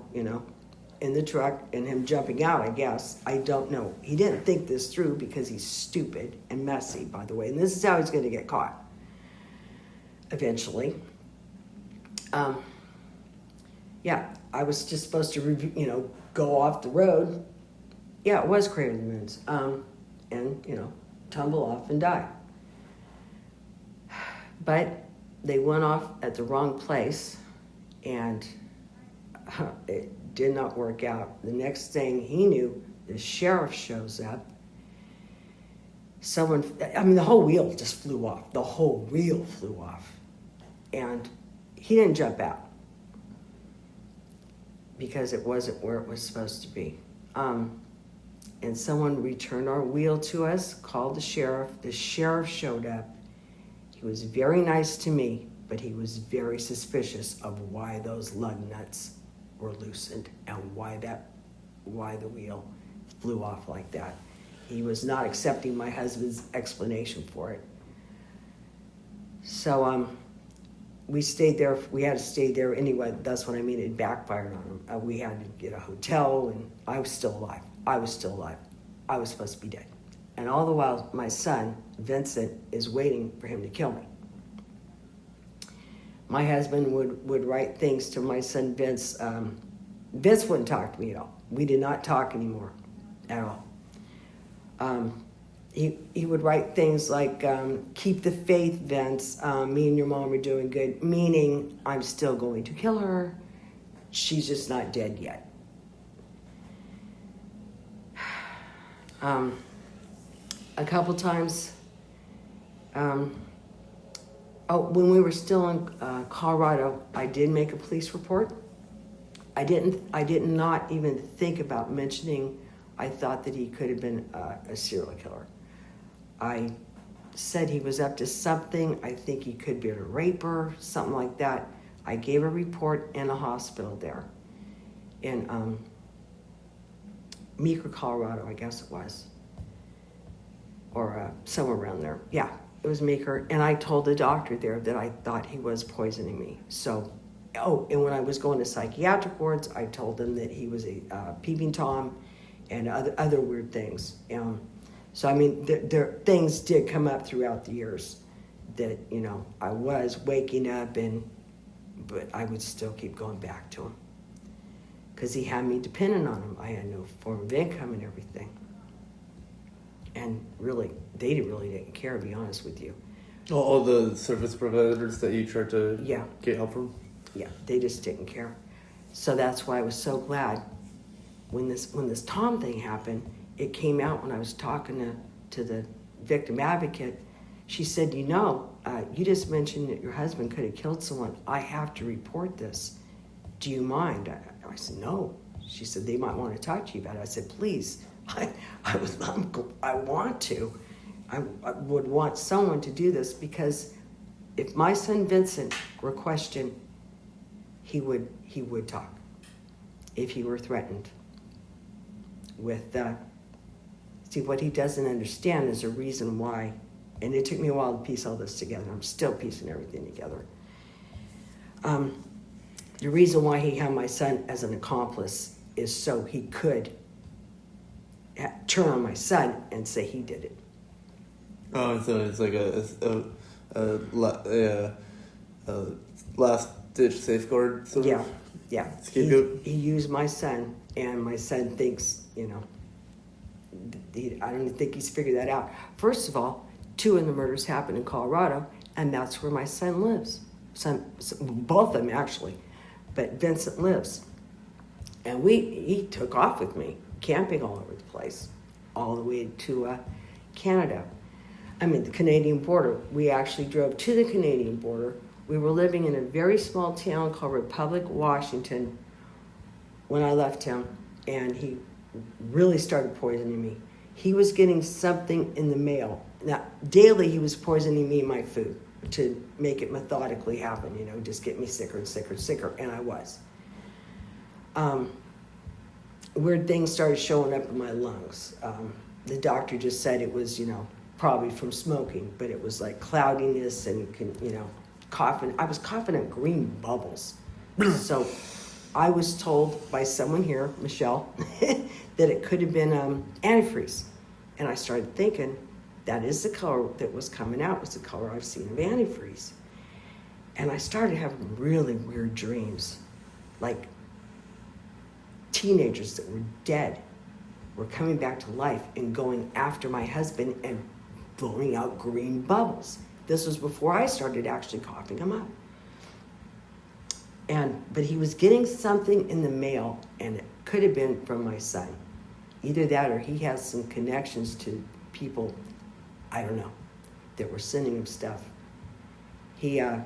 in the truck, and him jumping out, I guess. I don't know. He didn't think this through because he's stupid and messy, by the way. And this is how he's going to get caught eventually. Yeah, I was just supposed to, go off the road. Yeah, it was Crater of the Moons. And, tumble off and die. But they went off at the wrong place, and it did not work out. The next thing he knew, the sheriff shows up. The whole wheel just flew off. The whole wheel flew off. And he didn't jump out because it wasn't where it was supposed to be. And someone returned our wheel to us, called the sheriff. The sheriff showed up. He was very nice to me, but he was very suspicious of why those lug nuts were loosened and why the wheel flew off like that. He was not accepting my husband's explanation for it. So we stayed there. We had to stay there anyway. That's what I mean. It backfired on him. We had to get a hotel, and I was still alive. I was supposed to be dead. And all the while, my son, Vincent, is waiting for him to kill me. My husband would write things to my son, Vince. Vince wouldn't talk to me at all. We did not talk anymore at all. he would write things like, keep the faith, Vince. Me and your mom are doing good, meaning I'm still going to kill her. She's just not dead yet. A couple times, when we were still in Colorado, I did make a police report. I did not even think about mentioning I thought that he could have been a serial killer. I said he was up to something. I think he could be a raper, something like that. I gave a report in a hospital there in Meeker, Colorado, I guess it was. Or somewhere around there. Yeah, it was Meeker. And I told the doctor there that I thought he was poisoning me. So, and when I was going to psychiatric wards, I told them that he was a peeping Tom and other weird things. So, I mean, there things did come up throughout the years that, I was waking up but I would still keep going back to him. Because he had me dependent on him. I had no form of income and everything. And really, they really didn't care, to be honest with you. All the service providers that you tried to get help from? Yeah, they just didn't care. So that's why I was so glad when this Tom thing happened. It came out when I was talking to the victim advocate. She said, you just mentioned that your husband could have killed someone. I have to report this. Do you mind? I said, no. She said, they might want to talk to you about it. I said, please. I want to. I would want someone to do this, because if my son Vincent were questioned, he would talk if he were threatened with see, what he doesn't understand is a reason why, and it took me a while to piece all this together. I'm still piecing everything together. The reason why he had my son as an accomplice is so he could turn on my son and say he did it. Oh, so it's like a last-ditch safeguard sort of? Yeah. Scapegoat? He used my son, and my son thinks, I don't think he's figured that out. First of all, 2 of the murders happened in Colorado, and that's where my son lives. Both of them, actually. But Vincent lives. And he took off with me, camping all over the place, all the way to Canada. I mean, the Canadian border. We actually drove to the Canadian border. We were living in a very small town called Republic, Washington, when I left him, and he really started poisoning me. He was getting something in the mail. Now, daily he was poisoning me and my food to make it methodically happen, just get me sicker and sicker and sicker, and I was. Weird things started showing up in my lungs. The doctor just said it was, probably from smoking, but it was like cloudiness and, coughing. I was coughing up green bubbles. So I was told by someone here, Michelle, that it could have been antifreeze. And I started thinking, that is the color that was coming out, was the color I've seen of antifreeze. And I started having really weird dreams, like teenagers that were dead were coming back to life and going after my husband and blowing out green bubbles. This was before I started actually coughing him up. But he was getting something in the mail, and it could have been from my son. Either that or he has some connections to people, I don't know, that were sending him stuff. He had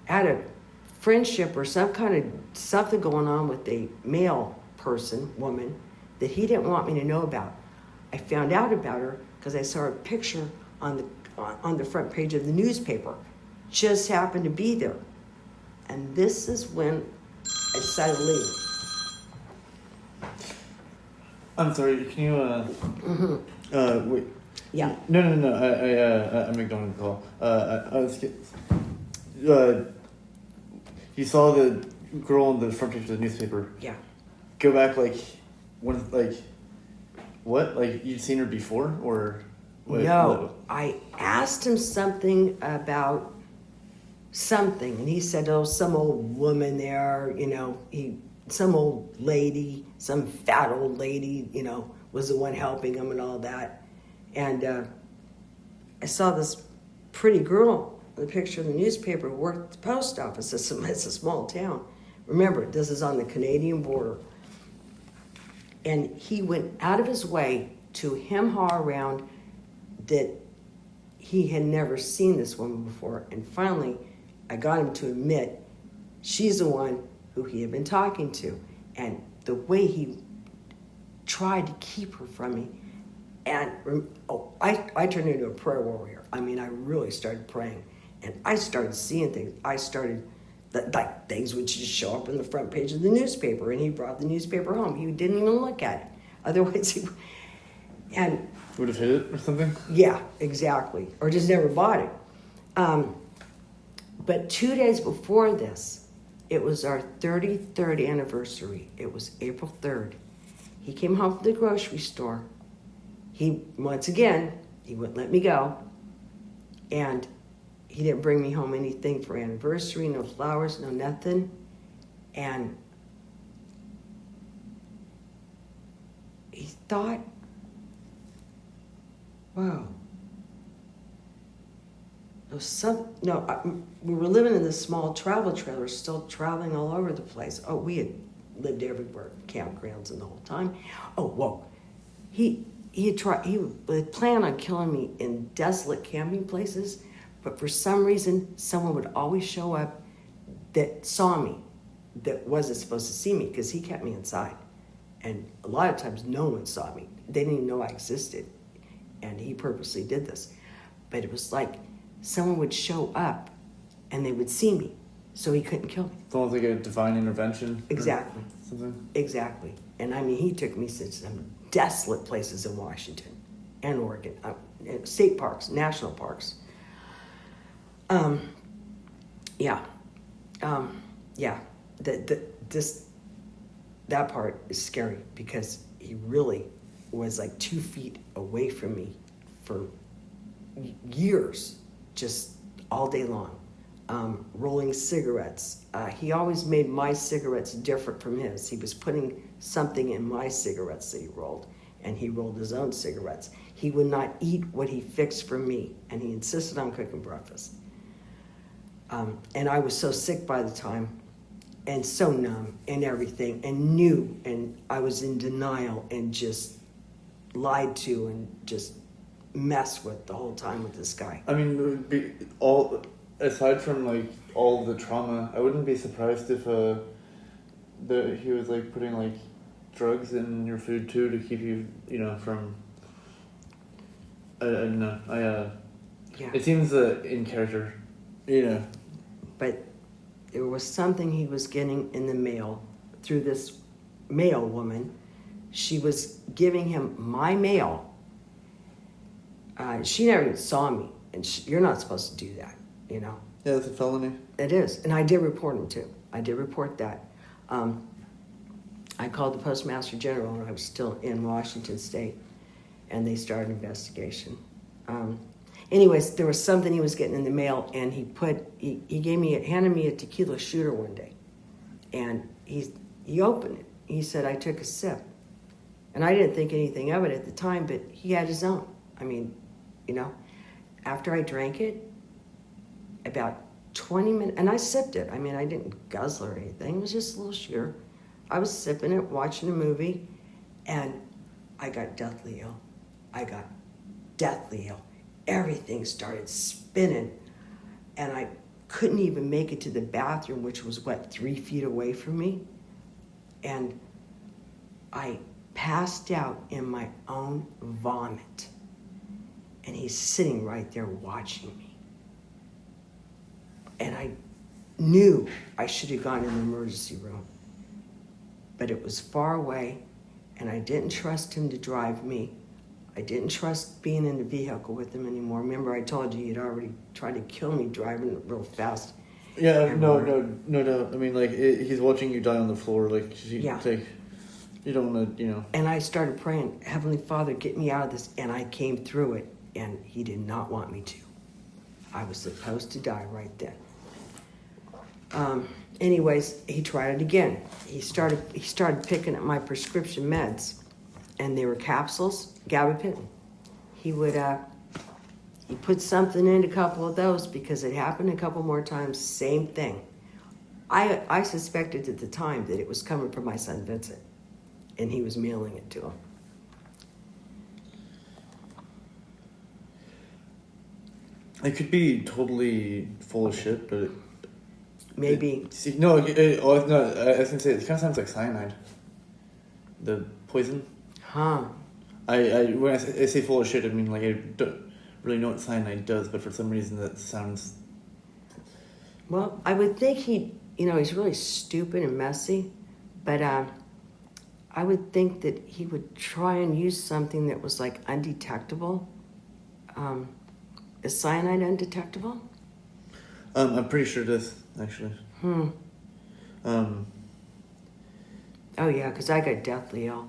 a friendship or some kind of something going on with a male woman, that he didn't want me to know about. I found out about her because I saw a picture on the front page of the newspaper. Just happened to be there. And this is when I decided to leave. I'm sorry, can you, wait. Yeah. No, I'm ignoring the call. I was you saw the girl on the front page of the newspaper. Yeah. Go back, what? Like, you'd seen her before, or what? No, I asked him something about something, and he said, oh, some old woman there, some old lady, some fat old lady, was the one helping him and all that. And I saw this pretty girl, the picture in the newspaper, worked at the post office. It's a small town. Remember, this is on the Canadian border. And he went out of his way to hem-haw around that he had never seen this woman before. And finally, I got him to admit she's the one who he had been talking to. And the way he tried to keep her from me. And I turned into a prayer warrior. I mean, I really started praying. And I started seeing things. I started, like, things would just show up in the front page of the newspaper. And he brought the newspaper home. He didn't even look at it. Otherwise, and would have hit it or something? Yeah, exactly. Or just never bought it. But 2 days before this, it was our 33rd anniversary. It was April 3rd. He came home from the grocery store. Once again, he wouldn't let me go. And he didn't bring me home anything for anniversary, no flowers, no nothing. And he thought, wow. We were living in this small travel trailer, still traveling all over the place. Oh, we had lived everywhere, campgrounds and the whole time. Oh, whoa. He would plan on killing me in desolate camping places, but for some reason, someone would always show up that saw me, that wasn't supposed to see me, because he kept me inside. And a lot of times, no one saw me. They didn't even know I existed. And he purposely did this. But it was like someone would show up and they would see me, so he couldn't kill me. It's almost like a divine intervention. Exactly. Something. Exactly. And I mean, he took me to some desolate places in Washington and Oregon, state parks, national parks. That part is scary because he really was like 2 feet away from me for years, just all day long, rolling cigarettes. He always made my cigarettes different from his. He was putting something in my cigarettes that he rolled, and he rolled his own cigarettes. He would not eat what he fixed for me, and he insisted on cooking breakfast. And I was so sick by the time, and so numb and everything, and knew, and I was in denial and just lied to and just messed with the whole time with this guy. I mean, it would be aside from like all the trauma, I wouldn't be surprised if he was like putting like drugs in your food too to keep you, from. I don't know. Yeah. It seems in character, But there was something he was getting in the mail through this mail woman. She was giving him my mail. She never even saw me, and you're not supposed to do that, Yeah, it's a felony. It is, and I did report him too. I did report that. I called the Postmaster General when I was still in Washington State, and they started an investigation. Anyways, there was something he was getting in the mail, and he handed me a tequila shooter one day, and he opened it. He said, I took a sip, and I didn't think anything of it at the time, but he had his own. I mean, after I drank it, about 20 minutes, and I sipped it. I mean, I didn't guzzle or anything. It was just a little sheer. I was sipping it, watching a movie, and I got deathly ill. Everything started spinning, and I couldn't even make it to the bathroom, which was, 3 feet away from me? And I passed out in my own vomit. And he's sitting right there watching me. And I knew I should have gone in the emergency room. But it was far away, and I didn't trust him to drive me. I didn't trust being in the vehicle with him anymore. Remember, I told you he'd already tried to kill me driving real fast. Yeah, no. I mean, like, he's watching you die on the floor. Like, you don't want to, And I started praying, Heavenly Father, get me out of this. And I came through it, and he did not want me to. I was supposed to die right then. Anyways, he tried it again. He started picking at my prescription meds. and they were capsules, gabapentin. He would he put something in a couple of those because it happened a couple more times, same thing. I suspected at the time that it was coming from my son Vincent, and he was mailing it to him. It could be totally full of shit, but Maybe. No, no. I was gonna say it kind of sounds like cyanide. The poison. Huh. When I say full of shit, I mean like I don't really know what cyanide does, but for some reason that sounds. Well, I would think he's really stupid and messy, but I would think that he would try and use something that was like undetectable. Is cyanide undetectable? I'm pretty sure it is, actually. Oh yeah, because I got deathly ill.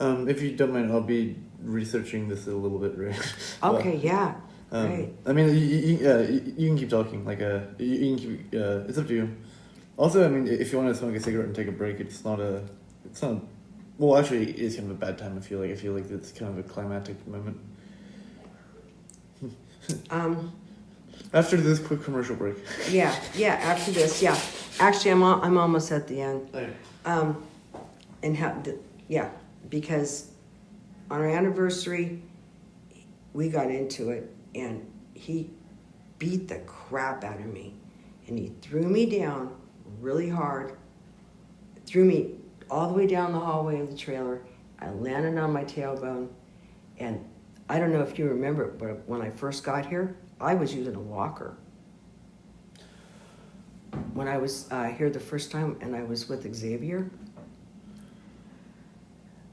If you don't mind, I'll be researching this a little bit, right? Okay, yeah. Right. I mean, you can keep talking. Like, you can keep. It's up to you. Also, I mean, if you want to smoke a cigarette and take a break, it's not. Well, actually, it is kind of a bad time. I feel like it's kind of a climactic moment. After this quick commercial break. Yeah. After this, yeah. Actually, I'm almost at the end. Okay. Because on our anniversary, we got into it, and he beat the crap out of me, and he threw me down really hard, threw me all the way down the hallway of the trailer. I landed on my tailbone, and I don't know if you remember, but when I first got here, I was using a walker. When I was here the first time, and I was with Xavier.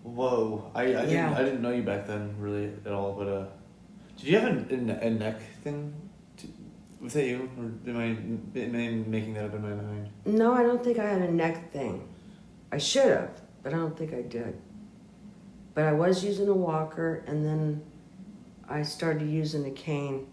Whoa, I didn't know you back then really at all. But did you have a neck thing? Was that you, or am I making that up in my mind? No, I don't think I had a neck thing. I should have, but I don't think I did. But I was using a walker, and then I started using a cane,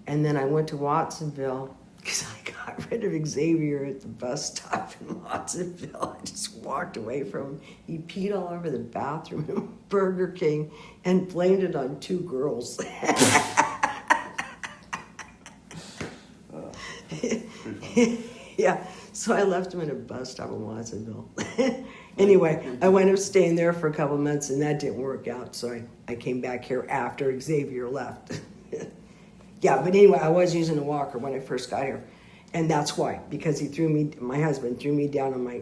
and then I went to Watsonville because I got rid of Xavier at the bus stop in Watsonville. I just walked away from him. He peed all over the bathroom at Burger King and blamed it on two girls. Yeah, so I left him at a bus stop in Watsonville. Anyway, I wound up staying there for a couple of months, and that didn't work out, so I came back here after Xavier left. Yeah, but anyway, I was using a walker when I first got here, and that's why, because my husband threw me down on my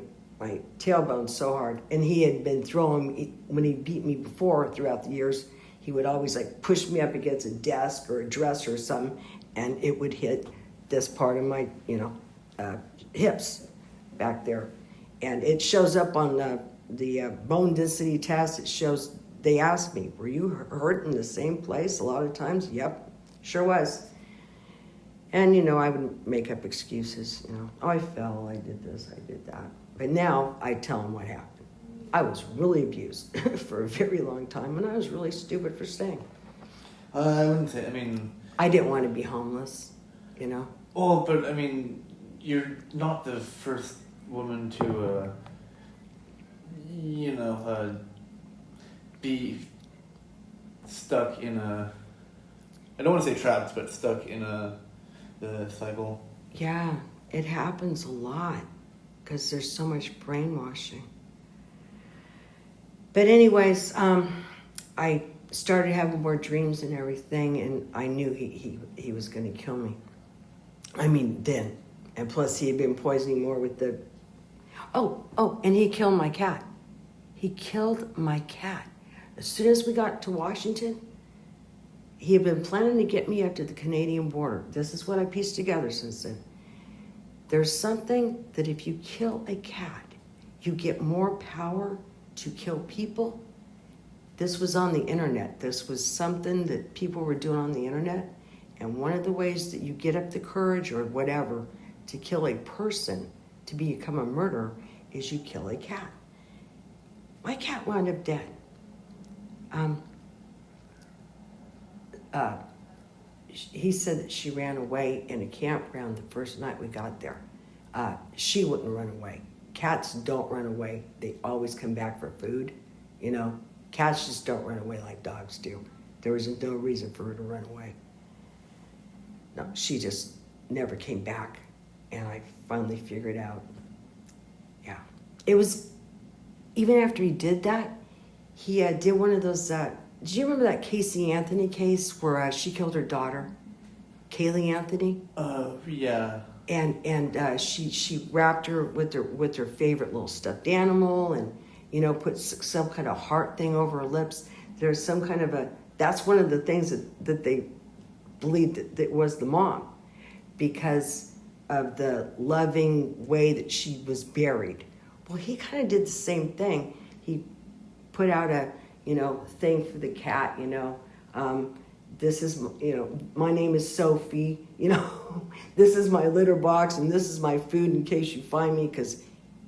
tailbone so hard, and he had been when he beat me before throughout the years, he would always like push me up against a desk or a dresser or something, and it would hit this part of my, hips back there. And it shows up on the bone density test. It shows, they asked me, were you hurt in the same place a lot of times? Yep, sure was. And, I would make up excuses, oh, I fell, I did this, I did that. But now I tell them what happened. I was really abused for a very long time, and I was really stupid for staying. I wouldn't say, I didn't want to be homeless, Well, but you're not the first woman to, be stuck in I don't want to say trapped, but stuck in the cycle. Yeah, it happens a lot because there's so much brainwashing. But anyways, I started having more dreams and everything, and I knew he was going to kill me. Then. And plus, he had been poisoning more with the... Oh, and he killed my cat. He killed my cat. As soon as we got to Washington, he had been planning to get me up to the Canadian border. This is what I pieced together since then. There's something that if you kill a cat, you get more power to kill people. This was on the internet. This was something that people were doing on the internet. And one of the ways that you get up the courage or whatever to kill a person, to become a murderer, is you kill a cat. My cat wound up dead. He said that she ran away in a campground the first night we got there. She wouldn't run away. cats don't run away. They always come back for food, you know. Cats just don't run away like dogs do. There was no reason for her to run away. No, she just never came back. And I finally figured out, yeah. It was, even after he did that, he did one of those, do you remember that Casey Anthony case where she killed her daughter? Kaylee Anthony? Yeah. And she wrapped her with her favorite little stuffed animal and, you know, put some kind of heart thing over her lips. There's some kind of that's one of the things that they believed that was the mom, because of the loving way that she was buried. Well, he kind of did the same thing. He put out a, you know, thing for the cat, you know, this is, you know, my name is Sophie, you know, this is my litter box and this is my food in case you find me, because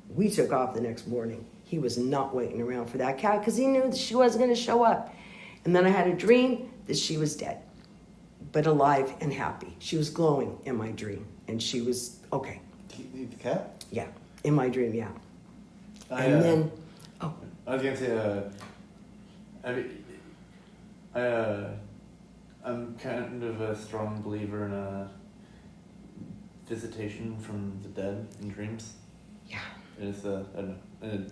we took off the next morning. He was not waiting around for that cat because he knew that she wasn't going to show up. And then I had a dream that she was dead, but alive and happy. She was glowing in my dream, and she was okay. The cat? Yeah, in my dream, yeah. I was gonna say, I'm kind of a strong believer in a visitation from the dead in dreams. Yeah. It's I don't know,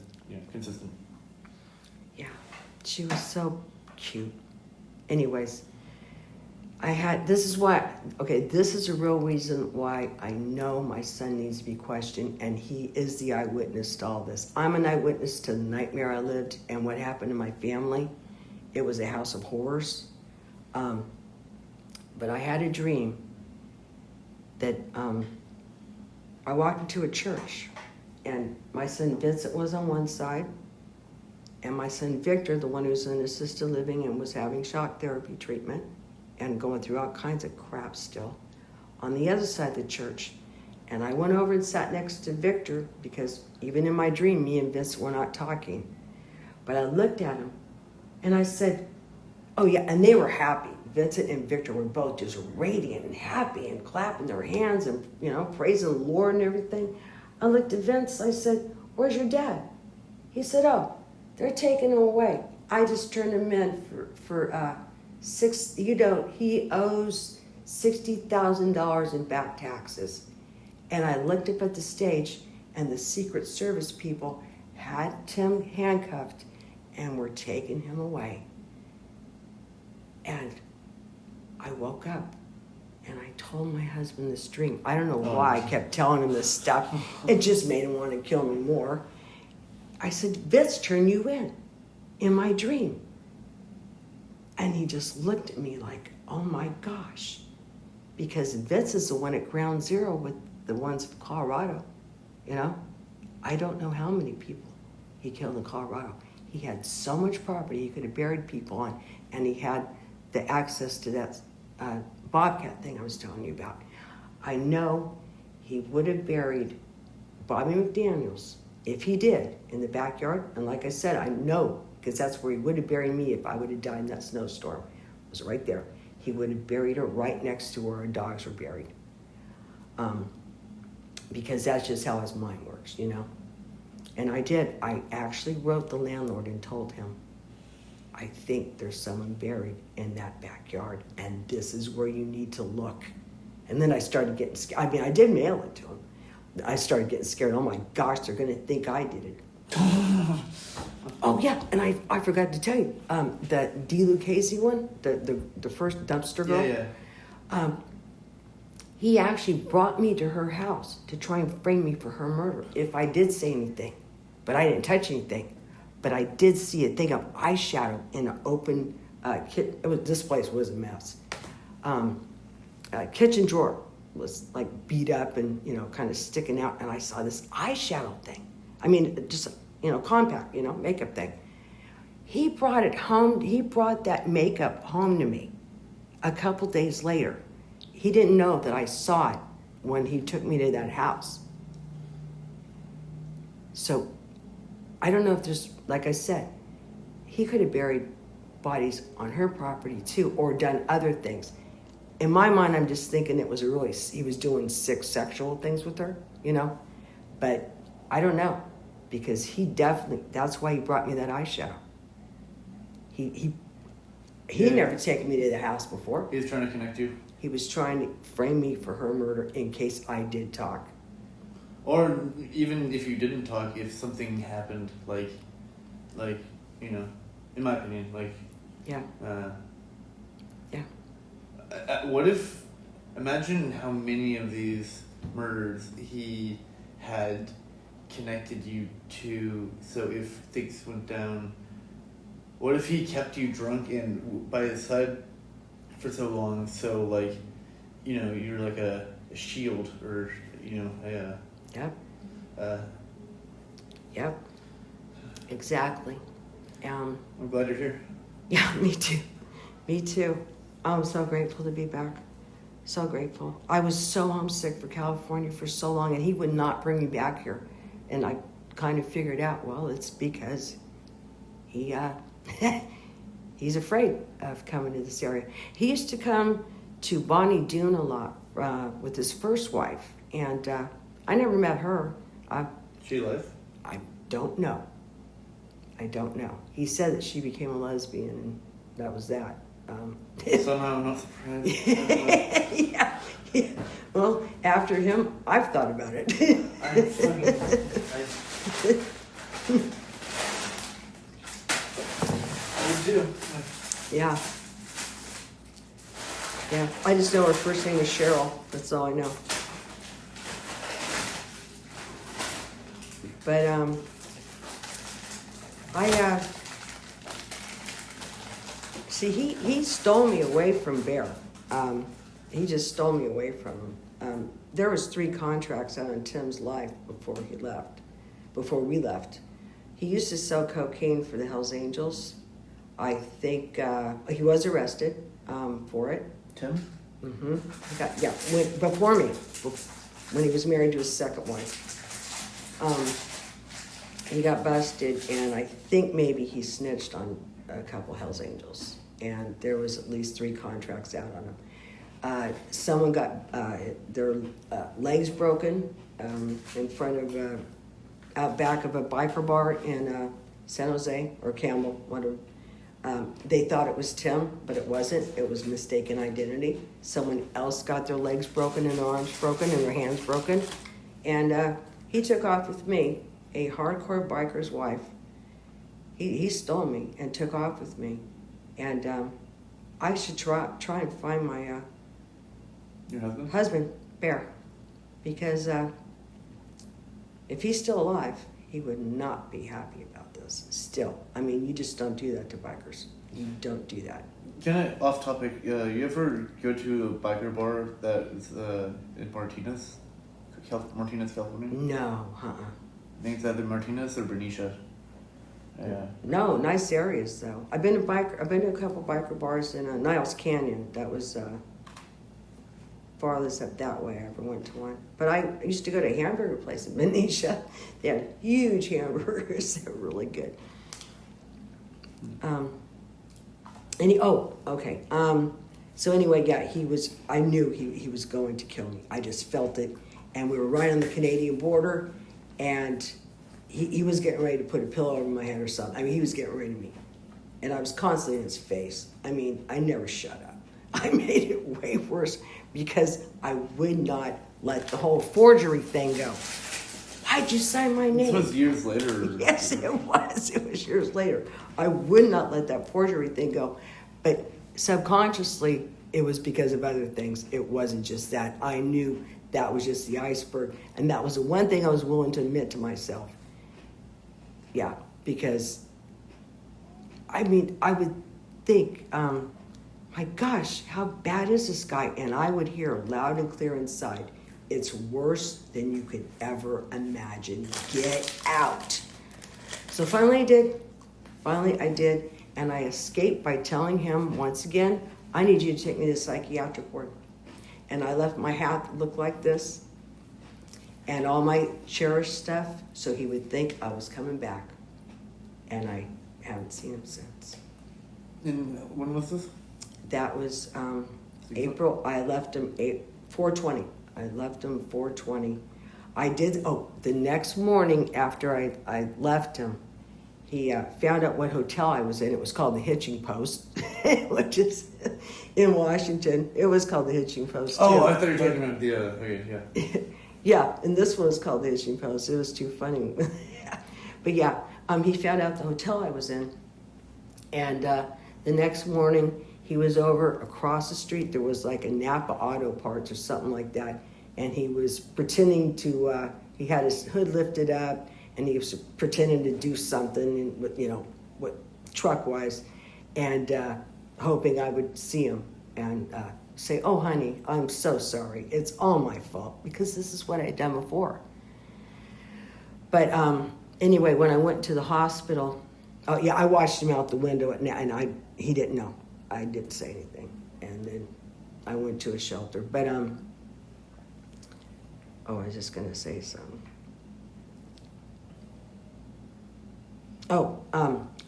consistent. Yeah, she was so cute. Anyways, this is a real reason why I know my son needs to be questioned, and he is the eyewitness to all this. I'm an eyewitness to the nightmare I lived and what happened to my family. It was a house of horrors. But I had a dream that I walked into a church, and my son Vincent was on one side, and my son Victor, the one who's in assisted living and was having shock therapy treatment and going through all kinds of crap still, on the other side of the church. And I went over and sat next to Victor, because even in my dream, me and Vincent were not talking. But I looked at him and I said, oh yeah, and they were happy. Vincent and Victor were both just radiant and happy and clapping their hands and, you know, praising the Lord and everything. I looked at Vince, I said, where's your dad? He said, oh, they're taking him away. I just turned him in for he owes $60,000 in back taxes. And I looked up at the stage, and the Secret Service people had Tim handcuffed and were taking him away. And I woke up and I told my husband this dream. I don't know why I kept telling him this stuff. It just made him want to kill me more. I said, Vince turned you in my dream. And he just looked at me like, oh my gosh. Because Vince is the one at Ground Zero with the ones from Colorado, you know? I don't know how many people he killed in Colorado. He had so much property he could have buried people on, and he had the access to that Bobcat thing I was telling you about. I know he would have buried Bobby McDaniels, if he did, in the backyard. And like I said, I know, because that's where he would have buried me if I would have died in that snowstorm. It was right there. He would have buried her right next to where our dogs were buried. Because that's just how his mind works, you know? And I did. I actually wrote the landlord and told him, I think there's someone buried in that backyard, and this is where you need to look. And then I started getting scared. I mean, I did mail it to him. I started getting scared. Oh my gosh, they're going to think I did it. Oh yeah, and I forgot to tell you, the D. Lucchese one, the first dumpster girl. Yeah. He actually brought me to her house to try and frame me for her murder if I did say anything, but I didn't touch anything. But I did see a thing of eyeshadow in an open this place was a mess. Kitchen drawer was like beat up and, you know, kind of sticking out, and I saw this eyeshadow thing. I mean, just, you know, compact, you know, makeup thing. He brought it home. He brought that makeup home to me a couple days later. He didn't know that I saw it when he took me to that house. So I don't know if there's, like I said, he could have buried bodies on her property too, or done other things. In my mind, I'm just thinking he was doing sick sexual things with her, you know? But I don't know, because he definitely, that's why he brought me that eyeshadow. He Yeah. never taken me to the house before. He's trying to connect you. He was trying to frame me for her murder in case I did talk. Or even if you didn't talk, if something happened, like, you know, in my opinion, like, Yeah. Yeah. What if, imagine how many of these murders he had connected you to, so if things went down, what if he kept you drunk and by his side for so long, so like, you know, you're like a shield, or, you know, Yep. uh, Yep. Exactly. I'm glad you're here. Yeah, me too. Me too. I'm so grateful to be back. So grateful. I was so homesick for California for so long, and he would not bring me back here. And I kind of figured out, well, it's because he he's afraid of coming to this area. He used to come to Bonnie Doon a lot with his first wife, and I never met her. She alive? I don't know. I don't know. He said that she became a lesbian, and that was that. Somehow I'm not surprised. Yeah. Well, after him, I've thought about it. I do. Yeah. Yeah. I just know her first name is Cheryl. That's all I know. But see, he stole me away from Bear. He just stole me away from him. There was 3 contracts out in Tim's life before we left. He used to sell cocaine for the Hells Angels. I think he was arrested for it. Tim? Mm-hmm. Before me, when he was married to his second wife. He got busted, and I think maybe he snitched on a couple Hells Angels. And there was at least 3 contracts out on him. Someone got their legs broken in front of, out back of a biker bar in San Jose, or Campbell, whatever. They thought it was Tim, but it wasn't. It was mistaken identity. Someone else got their legs broken and their arms broken and their hands broken. And he took off with me, a hardcore biker's wife. He stole me and took off with me. And I should try and find my Your husband? husband, Bear. Because if he's still alive, he would not be happy about this. Still. I mean, you just don't do that to bikers. You don't do that. Can I, off topic, you ever go to a biker bar that is in Martinez? Martinez, California? No, I think it's either Martinez or Benicia. Yeah. No, nice areas though. I've been to a couple biker bars in Niles Canyon. That was farthest up that way I ever went to one. But I used to go to a hamburger place in Benicia. They had huge hamburgers. They were really good. Okay. So anyway, yeah, I knew he was going to kill me. I just felt it. And we were right on the Canadian border, and he was getting ready to put a pillow over my head or something. I mean, he was getting ready to me. And I was constantly in his face. I mean, I never shut up. I made it way worse because I would not let the whole forgery thing go. Why'd you sign my name? This was years later. Yes, it was. It was years later. I would not let that forgery thing go. But subconsciously, it was because of other things. It wasn't just that. I knew that was just the iceberg. And that was the one thing I was willing to admit to myself. Yeah, because, I mean, I would think, my gosh, how bad is this guy? And I would hear loud and clear inside, it's worse than you could ever imagine. Get out. So finally I did. And I escaped by telling him once again, I need you to take me to the psychiatric ward. And I left my hat that looked like this and all my cherished stuff so he would think I was coming back. And I haven't seen him since. And when was this? That was April. I left him 4/20. I left him 4/20. I did. Oh, the next morning after I left him, he found out what hotel I was in. It was called the Hitching Post, which is in Washington. It was called the Hitching Post. Oh, too. I thought you were talking about the. Okay, yeah. Yeah, and this one was called the Hitching Post. It was too funny. But yeah, he found out the hotel I was in. And the next morning, he was over across the street. There was like a Napa Auto Parts or something like that. And he was pretending to, he had his hood lifted up and he was pretending to do something, what truck-wise, and hoping I would see him and say, "Oh, honey, I'm so sorry. It's all my fault," because this is what I had done before. But anyway, when I went to the hospital, oh yeah, I watched him out the window and he didn't know. I didn't say anything. And then I went to a shelter. But I was just gonna say something. Oh,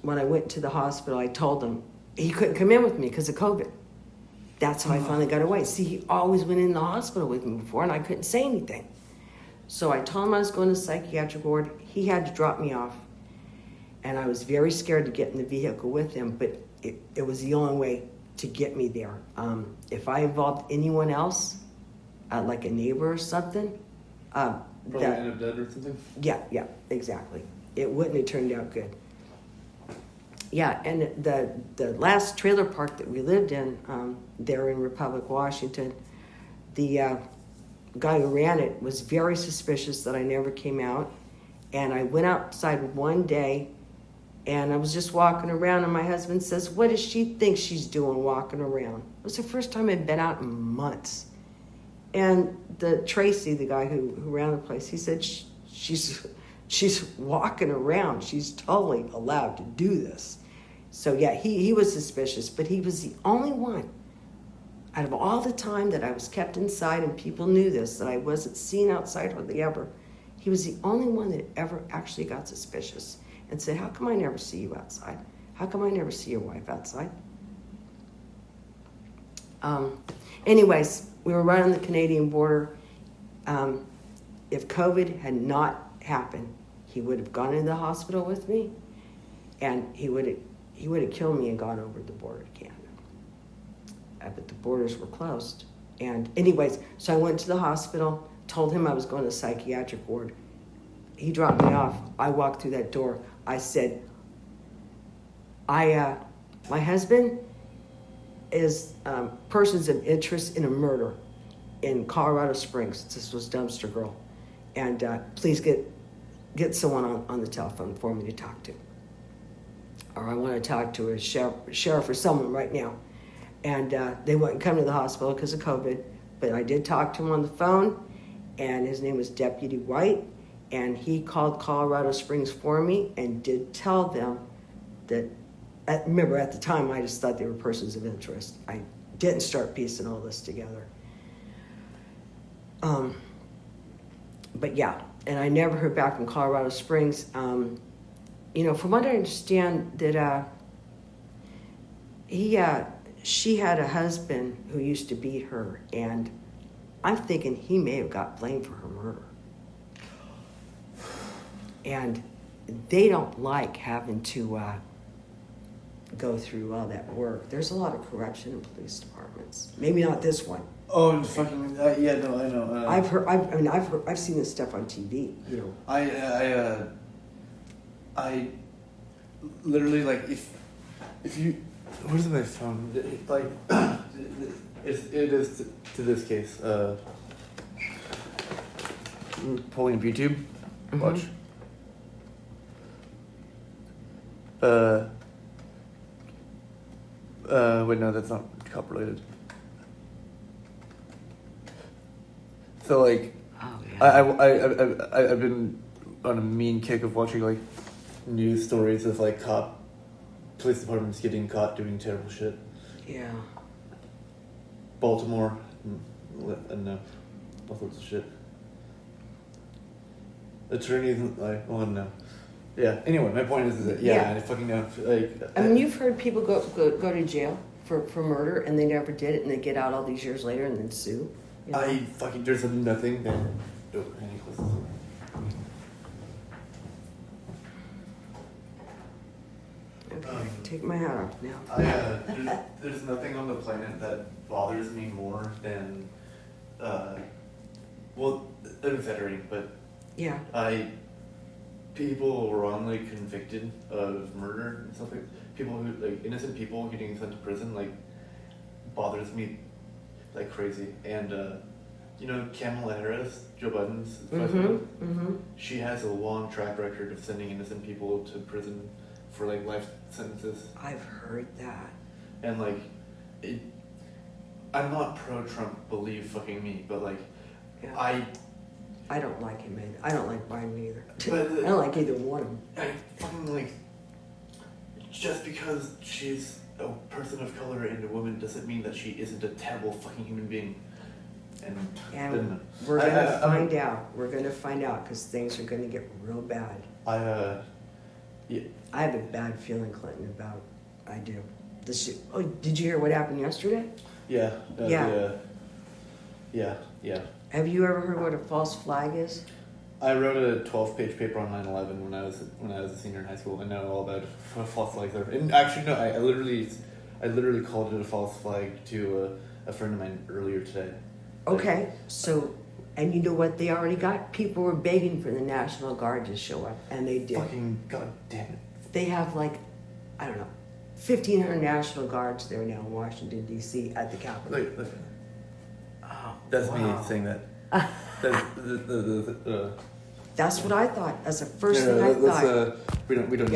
when I went to the hospital, I told him he couldn't come in with me because of COVID. That's how I finally got away. See, he always went in the hospital with me before, and I couldn't say anything. So I told him I was going to psychiatric ward. He had to drop me off. And I was very scared to get in the vehicle with him, but it was the only way to get me there. If I involved anyone else, like a neighbor or something, Probably end up dead or something. Yeah, exactly. It wouldn't have turned out good. Yeah, and the last trailer park that we lived in, there in Republic, Washington, the guy who ran it was very suspicious that I never came out. And I went outside one day, and I was just walking around, and my husband says, "What does she think she's doing walking around?" It was the first time I'd been out in months. And Tracy, the guy who ran the place, he said, she's walking around. She's totally allowed to do this. So yeah, he was suspicious, but he was the only one out of all the time that I was kept inside and people knew this, that I wasn't seen outside hardly ever. He was the only one that ever actually got suspicious and said, "How come I never see you outside? How come I never see your wife outside?" Anyways, we were right on the Canadian border. If COVID had not happened, he would have gone into the hospital with me, and he would have killed me and gone over the border to Canada. But the borders were closed. And anyways, so I went to the hospital, told him I was going to psychiatric ward. He dropped me off. I walked through that door. I said, my husband is persons of interest in a murder in Colorado Springs. This was Dumpster Girl. And please get someone on the telephone for me to talk to. Or I want to talk to a sheriff or someone right now. And they wouldn't come to the hospital because of COVID. But I did talk to him on the phone, and his name was Deputy White. And he called Colorado Springs for me and did tell them that, remember at the time I just thought they were persons of interest. I didn't start piecing all this together. But yeah, and I never heard back from Colorado Springs. From what I understand, that she had a husband who used to beat her, and I'm thinking he may have got blamed for her murder. And they don't like having to go through all that work. There's a lot of corruption in police departments. Maybe not this one. Oh, fucking yeah, no, I know. I've seen this stuff on TV. I literally, like, if you, where's my phone? Like, it is to this case. Pulling up YouTube. Watch. Wait, no, that's not cop related. So like, Oh, yeah. I've been on a mean kick of watching like news stories of like police departments getting caught doing terrible shit. Yeah. Baltimore, and all sorts of shit. Attorneys like, oh no. Yeah. Anyway, my point is that I fucking know. Like, I mean, you've heard people go to jail for murder and they never did it, and they get out all these years later and then sue. You know? there's nothing that Oh, any questions? Okay, take my hat off now. There's nothing on the planet that bothers me more than, well, unfettering, but Yeah. people wrongly convicted of murder and stuff like, people who, like, innocent people getting sent to prison, like, bothers me like crazy. And, you know, Kamala Harris, Joe Biden's vice president, she has a long track record of sending innocent people to prison for, like, life sentences. I've heard that. And, like, I'm not pro-Trump, believe fucking me, but, like, Yeah. I don't like him either. I don't like Biden either. But, I don't like either one of them. I fucking, like, just because she's a person of color and a woman doesn't mean that she isn't a terrible fucking human being. And we're gonna find out. We're gonna find out because things are gonna get real bad. Yeah. I have a bad feeling, Clinton, about. I do. Oh, did you hear what happened yesterday? Yeah. Yeah. Yeah. Have you ever heard what a false flag is? I wrote a 12-page paper on 9/11 when I was a senior in high school. I know all about false flags there. And actually, no, I literally called it a false flag to a friend of mine earlier today. Okay, so, and you know what they already got? People were begging for the National Guard to show up, and they did. Fucking goddamn it! They have like, I don't know, 1,500 National Guards there now in Washington D.C. at the Capitol. Look. Oh, That's wow. me saying that. That's That's what I thought. That's the first thing I thought. we don't